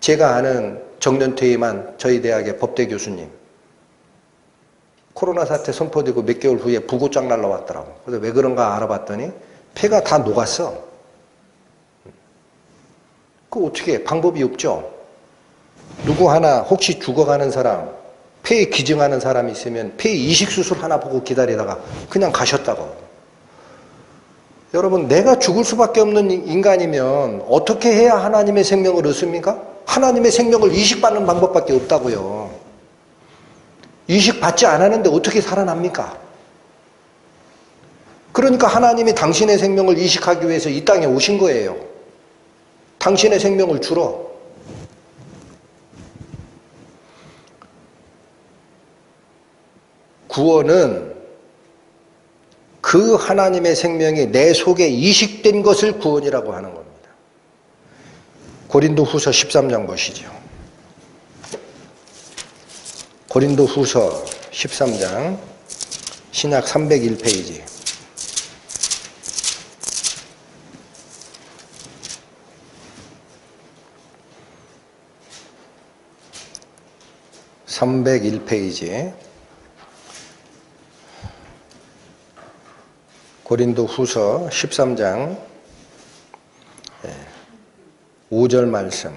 제가 아는 정년퇴임한 저희 대학의 법대 교수님, 코로나 사태 선포되고 몇 개월 후에 부고장 날라왔더라고. 그래서 왜 그런가 알아봤더니 폐가 다 녹았어. 그 어떻게 해? 방법이 없죠. 누구 하나 혹시 죽어가는 사람, 폐에 기증하는 사람이 있으면 폐 이식 수술 하나 보고 기다리다가 그냥 가셨다고. 여러분, 내가 죽을 수밖에 없는 인간이면 어떻게 해야 하나님의 생명을 얻습니까? 하나님의 생명을 이식받는 방법밖에 없다고요. 이식받지 않았는데 어떻게 살아납니까? 그러니까 하나님이 당신의 생명을 이식하기 위해서 이 땅에 오신 거예요. 당신의 생명을 주러. 구원은 그 하나님의 생명이 내 속에 이식된 것을 구원이라고 하는 겁니다. 고린도후서 13장 보시죠. 고린도후서 13장 신약 301페이지. (301페이지) 고린도후서 13장 5절 말씀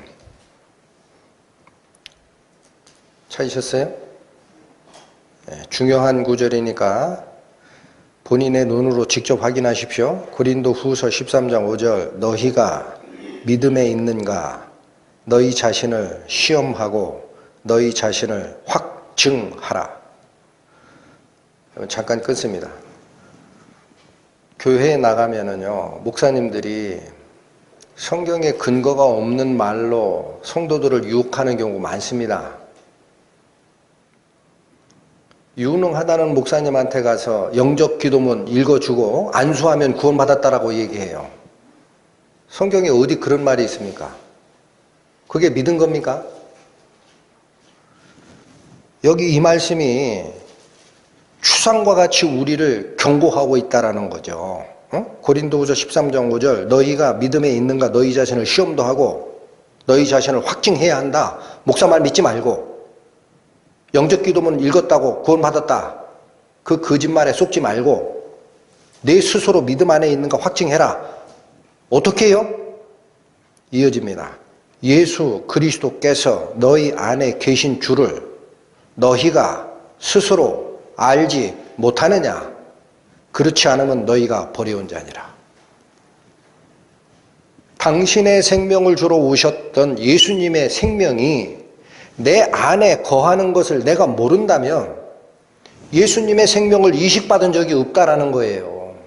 찾으셨어요? 중요한 구절이니까 본인의 눈으로 직접 확인하십시오. 고린도후서 13장 5절 너희가 믿음에 있는가 너희 자신을 시험하고 너희 자신을 확증하라. 잠깐 끊습니다. 교회에 나가면은요, 목사님들이 성경에 근거가 없는 말로 성도들을 유혹하는 경우가 많습니다. 유능하다는 목사님한테 가서 영접 기도문 읽어주고 안수하면 구원받았다라고 얘기해요. 성경에 어디 그런 말이 있습니까? 그게 믿은 겁니까? 여기 이 말씀이 추상과 같이 우리를 경고하고 있다라는 거죠. 고린도후서 13장 5절 너희가 믿음에 있는가 너희 자신을 시험도 하고 너희 자신을 확증해야 한다. 목사 말 믿지 말고 영접 기도문 읽었다고 구원받았다. 그 거짓말에 속지 말고 내 스스로 믿음 안에 있는가 확증해라. 어떻게 해요? 이어집니다. 예수 그리스도께서 너희 안에 계신 줄을 너희가 스스로 알지 못하느냐? 그렇지 않으면 너희가 버려온 자니라. 당신의 생명을 주러 오셨던 예수님의 생명이 내 안에 거하는 것을 내가 모른다면 예수님의 생명을 이식받은 적이 없다라는 거예요.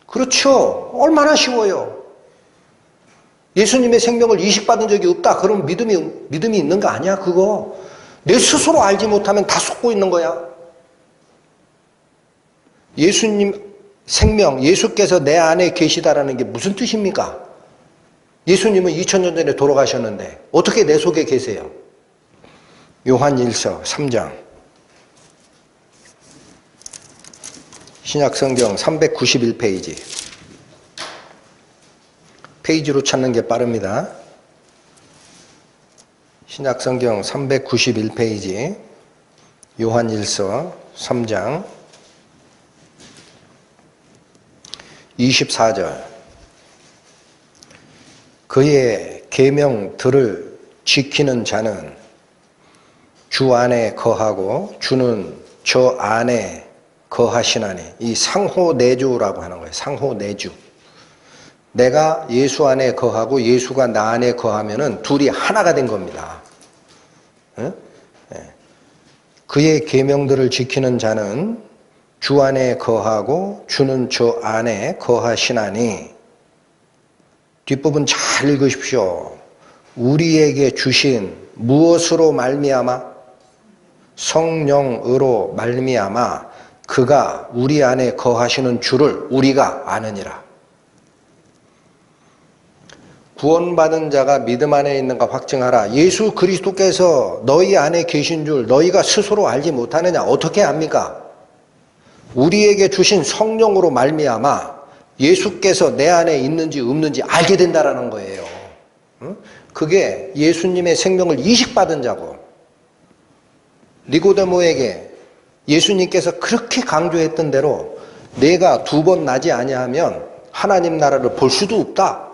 그렇죠. 얼마나 쉬워요. 예수님의 생명을 이식받은 적이 없다. 그럼 믿음이 있는 거 아니야, 그거. 내 스스로 알지 못하면 다 속고 있는 거야. 예수님 생명, 예수께서 내 안에 계시다라는 게 무슨 뜻입니까? 예수님은 2000년 전에 돌아가셨는데 어떻게 내 속에 계세요? 요한일서 3장 신약성경 391페이지 페이지로 찾는 게 빠릅니다. 신약성경 391페이지 요한일서 3장 24절 그의 계명들을 지키는 자는 주 안에 거하고 주는 저 안에 거하시나니 이 상호내주라고 하는 거예요. 상호내주. 내가 예수 안에 거하고 예수가 나 안에 거하면은 둘이 하나가 된 겁니다. 그의 계명들을 지키는 자는 주 안에 거하고 주는 저 안에 거하시나니 뒷부분 잘 읽으십시오. 우리에게 주신 무엇으로 말미암아? 성령으로 말미암아 그가 우리 안에 거하시는 줄을 우리가 아느니라. 구원받은 자가 믿음 안에 있는가 확증하라. 예수 그리스도께서 너희 안에 계신 줄 너희가 스스로 알지 못하느냐? 어떻게 압니까? 우리에게 주신 성령으로 말미암아 예수께서 내 안에 있는지 없는지 알게 된다라는 거예요. 그게 예수님의 생명을 이식받은 자고 니고데모에게 예수님께서 그렇게 강조했던 대로 내가 2번 나지 아니하면 하나님 나라를 볼 수도 없다.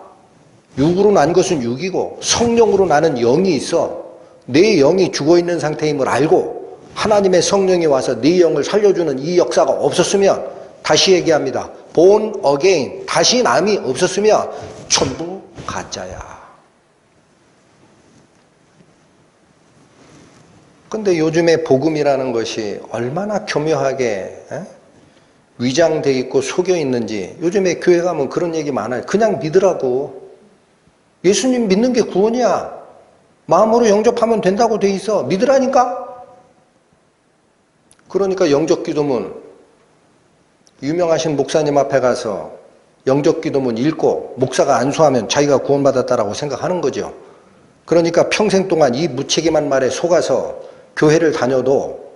육으로 난 것은 육이고 성령으로 나는 영이 있어. 내 영이 죽어있는 상태임을 알고 하나님의 성령이 와서 네 영을 살려주는 이 역사가 없었으면 다시 얘기합니다. born again, 다시 남이 없었으면 전부 가짜야. 근데 요즘에 복음이라는 것이 얼마나 교묘하게 위장돼 있고 속여 있는지, 요즘에 교회 가면 그런 얘기 많아요. 그냥 믿으라고. 예수님 믿는 게 구원이야. 마음으로 영접하면 된다고 돼 있어. 믿으라니까? 그러니까 영접기도문, 유명하신 목사님 앞에 가서 영접기도문 읽고 목사가 안수하면 자기가 구원받았다라고 생각하는 거죠. 그러니까 평생 동안 이 무책임한 말에 속아서 교회를 다녀도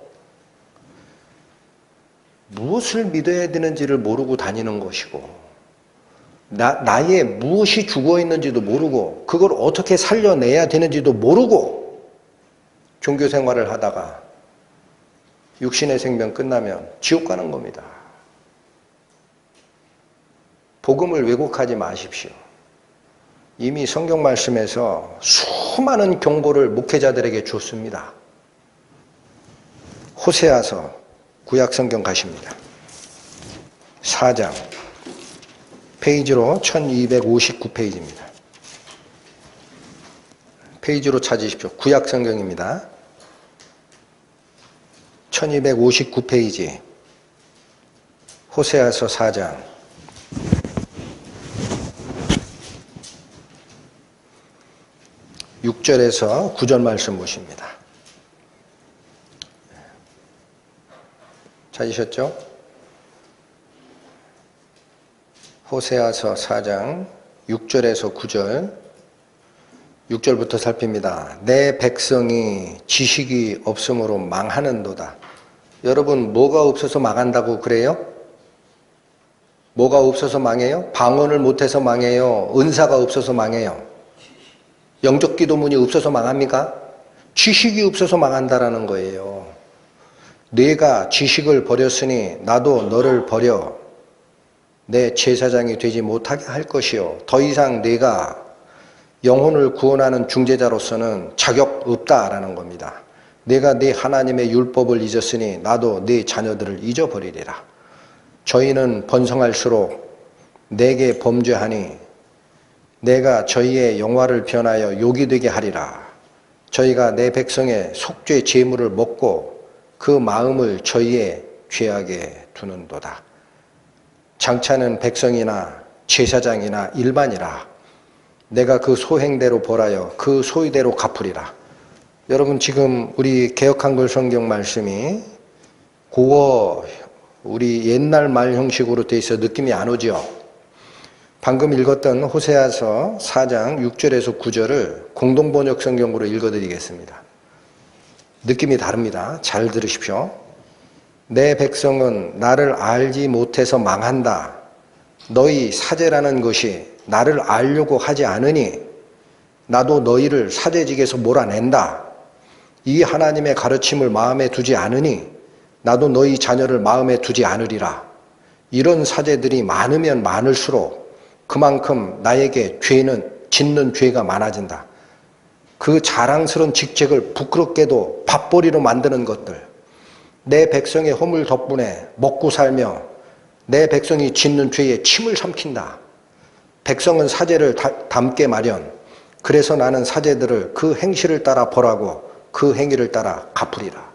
무엇을 믿어야 되는지를 모르고 다니는 것이고, 나의 무엇이 죽어 있는지도 모르고, 그걸 어떻게 살려내야 되는지도 모르고 종교 생활을 하다가 육신의 생명 끝나면 지옥 가는 겁니다. 복음을 왜곡하지 마십시오. 이미 성경 말씀에서 수많은 경고를 목회자들에게 줬습니다. 호세아서 구약 성경 가십니다. 4장 페이지로 1259페이지입니다. 페이지로 찾으십시오. 구약 성경입니다. 1259페이지 호세아서 4장 6절에서 9절 말씀 보십니다. 찾으셨죠? 호세아서 4장 6절에서 9절, 6절부터 살핍니다. 내 백성이 지식이 없으므로 망하는도다. 여러분, 뭐가 없어서 망한다고 그래요? 뭐가 없어서 망해요? 방언을 못해서 망해요? 은사가 없어서 망해요? 영적 기도문이 없어서 망합니까? 지식이 없어서 망한다라는 거예요. 네가 지식을 버렸으니 나도 너를 버려 내 제사장이 되지 못하게 할 것이요. 더 이상 네가 영혼을 구원하는 중재자로서는 자격 없다라는 겁니다. 내가 네 하나님의 율법을 잊었으니 나도 네 자녀들을 잊어버리리라. 저희는 번성할수록 내게 범죄하니 내가 저희의 영화를 변하여 욕이 되게 하리라. 저희가 내 백성의 속죄 제물을 먹고 그 마음을 저희의 죄악에 두는도다. 장차는 백성이나 제사장이나 일반이라. 내가 그 소행대로 벌하여 그 소위대로 갚으리라. 여러분, 지금 우리 개역한글 성경 말씀이 고어 우리 옛날 말 형식으로 돼 있어 느낌이 안 오죠? 방금 읽었던 호세아서 4장 6절에서 9절을 공동번역 성경으로 읽어드리겠습니다. 느낌이 다릅니다. 잘 들으십시오. 내 백성은 나를 알지 못해서 망한다. 너희 사제라는 것이 나를 알려고 하지 않으니 나도 너희를 사제직에서 몰아낸다. 이 하나님의 가르침을 마음에 두지 않으니 나도 너희 자녀를 마음에 두지 않으리라. 이런 사제들이 많으면 많을수록 그만큼 나에게 죄는 짓는 죄가 많아진다. 그 자랑스러운 직책을 부끄럽게도 밥벌이로 만드는 것들, 내 백성의 허물 덕분에 먹고 살며 내 백성이 짓는 죄에 침을 삼킨다. 백성은 사제를 닮게 마련. 그래서 나는 사제들을 그 행실을 따라 벌하고 그 행위를 따라 갚으리라.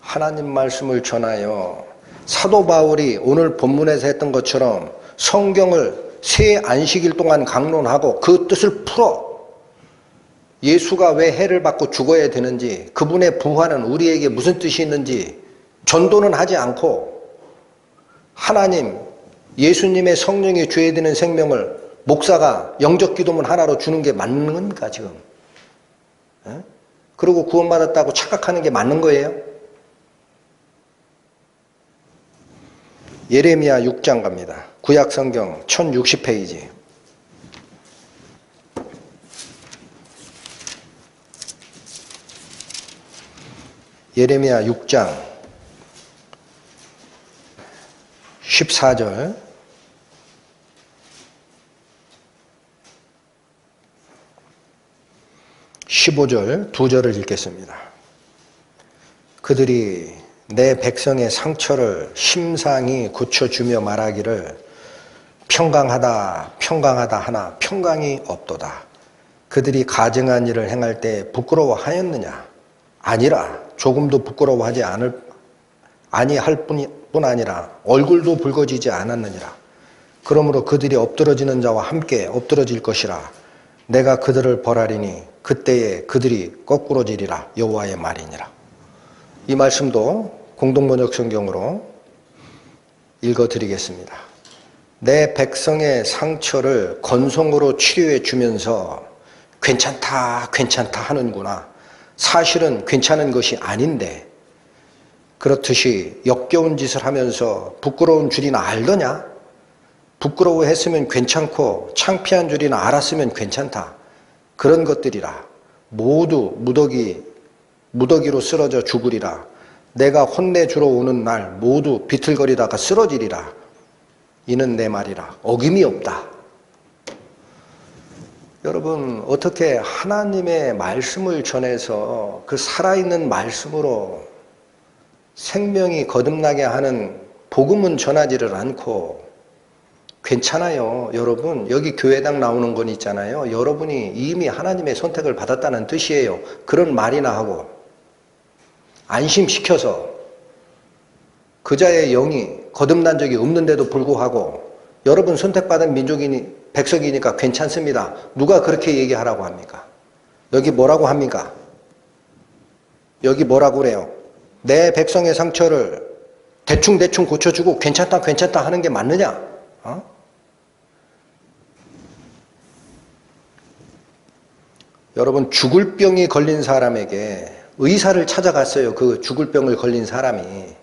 하나님 말씀을 전하여 사도 바울이 오늘 본문에서 했던 것처럼 성경을 새 안식일 동안 강론하고 그 뜻을 풀어 예수가 왜 해를 받고 죽어야 되는지, 그분의 부활은 우리에게 무슨 뜻이 있는지 전도는 하지 않고 하나님, 예수님의 성령이 줘야 되는 생명을 목사가 영적 기도문 하나로 주는 게 맞는 겁니까 지금? 그리고 구원받았다고 착각하는 게 맞는 거예요? 예레미야 6장 갑니다. 구약 성경 1060페이지. 예레미야 6장 14절 15절 두 절을 읽겠습니다. 그들이 내 백성의 상처를 심상히 고쳐주며 말하기를 평강하다 평강하다 하나 평강이 없도다. 그들이 가증한 일을 행할 때 부끄러워하였느냐? 아니라 조금도 부끄러워하지 아니할 뿐 아니라 얼굴도 붉어지지 않았느니라. 그러므로 그들이 엎드러지는 자와 함께 엎드러질 것이라. 내가 그들을 벌하리니 그때에 그들이 거꾸러지리라. 여호와의 말이니라. 이 말씀도 공동번역 성경으로 읽어드리겠습니다. 내 백성의 상처를 건성으로 치료해 주면서 괜찮다 괜찮다 하는구나. 사실은 괜찮은 것이 아닌데 그렇듯이 역겨운 짓을 하면서 부끄러운 줄이나 알더냐? 부끄러워했으면 괜찮고 창피한 줄이나 알았으면 괜찮다. 그런 것들이라. 모두 무더기로 쓰러져 죽으리라. 내가 혼내주러 오는 날 모두 비틀거리다가 쓰러지리라. 이는 내 말이라. 어김이 없다. 여러분, 어떻게 하나님의 말씀을 전해서 그 살아있는 말씀으로 생명이 거듭나게 하는 복음은 전하지를 않고 괜찮아요. 여러분, 여기 교회당 나오는 건 있잖아요. 여러분이 이미 하나님의 선택을 받았다는 뜻이에요. 그런 말이나 하고 안심시켜서 그 자의 영이 거듭난 적이 없는데도 불구하고 여러분 선택받은 백성이니까 괜찮습니다. 누가 그렇게 얘기하라고 합니까? 여기 뭐라고 합니까? 여기 뭐라고 그래요? 내 백성의 상처를 대충 고쳐주고 괜찮다 하는 게 맞느냐? 여러분, 죽을 병이 걸린 사람에게 의사를 찾아갔어요. 그 죽을 병을 걸린 사람이.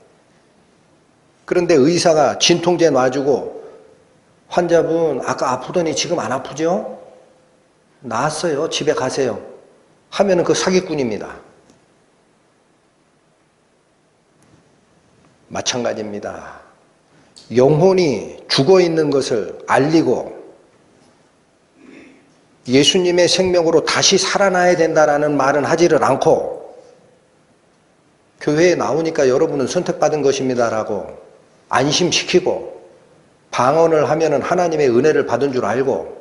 그런데 의사가 진통제 놔주고 환자분 아까 아프더니 지금 안 아프죠? 나았어요. 집에 가세요. 하면은 그 사기꾼입니다. 마찬가지입니다. 영혼이 죽어 있는 것을 알리고 예수님의 생명으로 다시 살아나야 된다라는 말은 하지를 않고 교회에 나오니까 여러분은 선택받은 것입니다라고 안심시키고 방언을 하면은 하나님의 은혜를 받은 줄 알고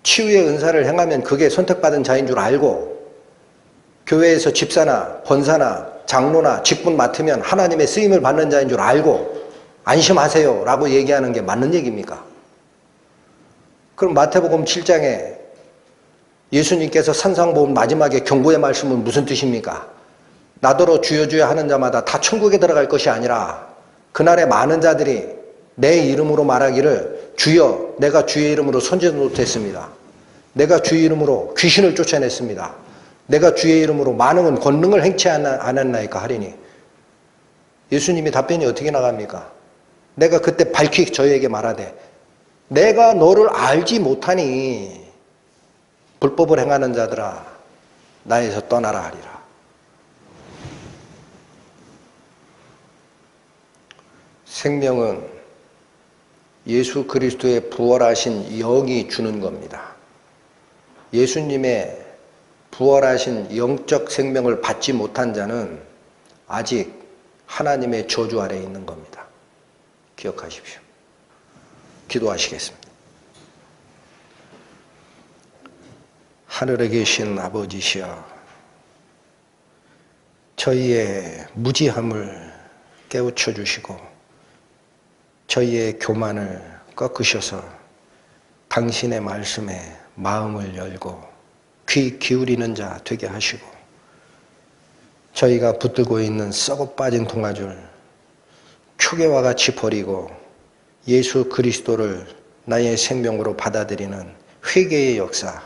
치유의 은사를 행하면 그게 선택받은 자인 줄 알고 교회에서 집사나 권사나 장로나 직분 맡으면 하나님의 쓰임을 받는 자인 줄 알고 안심하세요 라고 얘기하는 게 맞는 얘기입니까? 그럼 마태복음 7장에 예수님께서 산상보험 마지막에 경고의 말씀은 무슨 뜻입니까? 나더러 주여 주여 하는 자마다 다 천국에 들어갈 것이 아니라 그날에 많은 자들이 내 이름으로 말하기를 주여 내가 주의 이름으로 선지 노릇했습니다. 내가 주의 이름으로 귀신을 쫓아냈습니다. 내가 주의 이름으로 많은 권능을 행치 않았나이까 하리니. 예수님이 답변이 어떻게 나갑니까? 내가 그때 밝히 저에게 말하되 내가 너를 알지 못하니 불법을 행하는 자들아 나에서 떠나라 하리라. 생명은 예수 그리스도의 부활하신 영이 주는 겁니다. 예수님의 부활하신 영적 생명을 받지 못한 자는 아직 하나님의 저주 아래에 있는 겁니다. 기억하십시오. 기도하시겠습니다. 하늘에 계신 아버지시여, 저희의 무지함을 깨우쳐 주시고 저희의 교만을 꺾으셔서 당신의 말씀에 마음을 열고 귀 기울이는 자 되게 하시고 저희가 붙들고 있는 썩어 빠진 동아줄 초계와 같이 버리고 예수 그리스도를 나의 생명으로 받아들이는 회개의 역사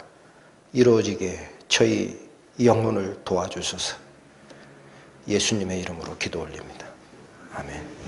이루어지게 저희 영혼을 도와주소서. 예수님의 이름으로 기도 올립니다. 아멘.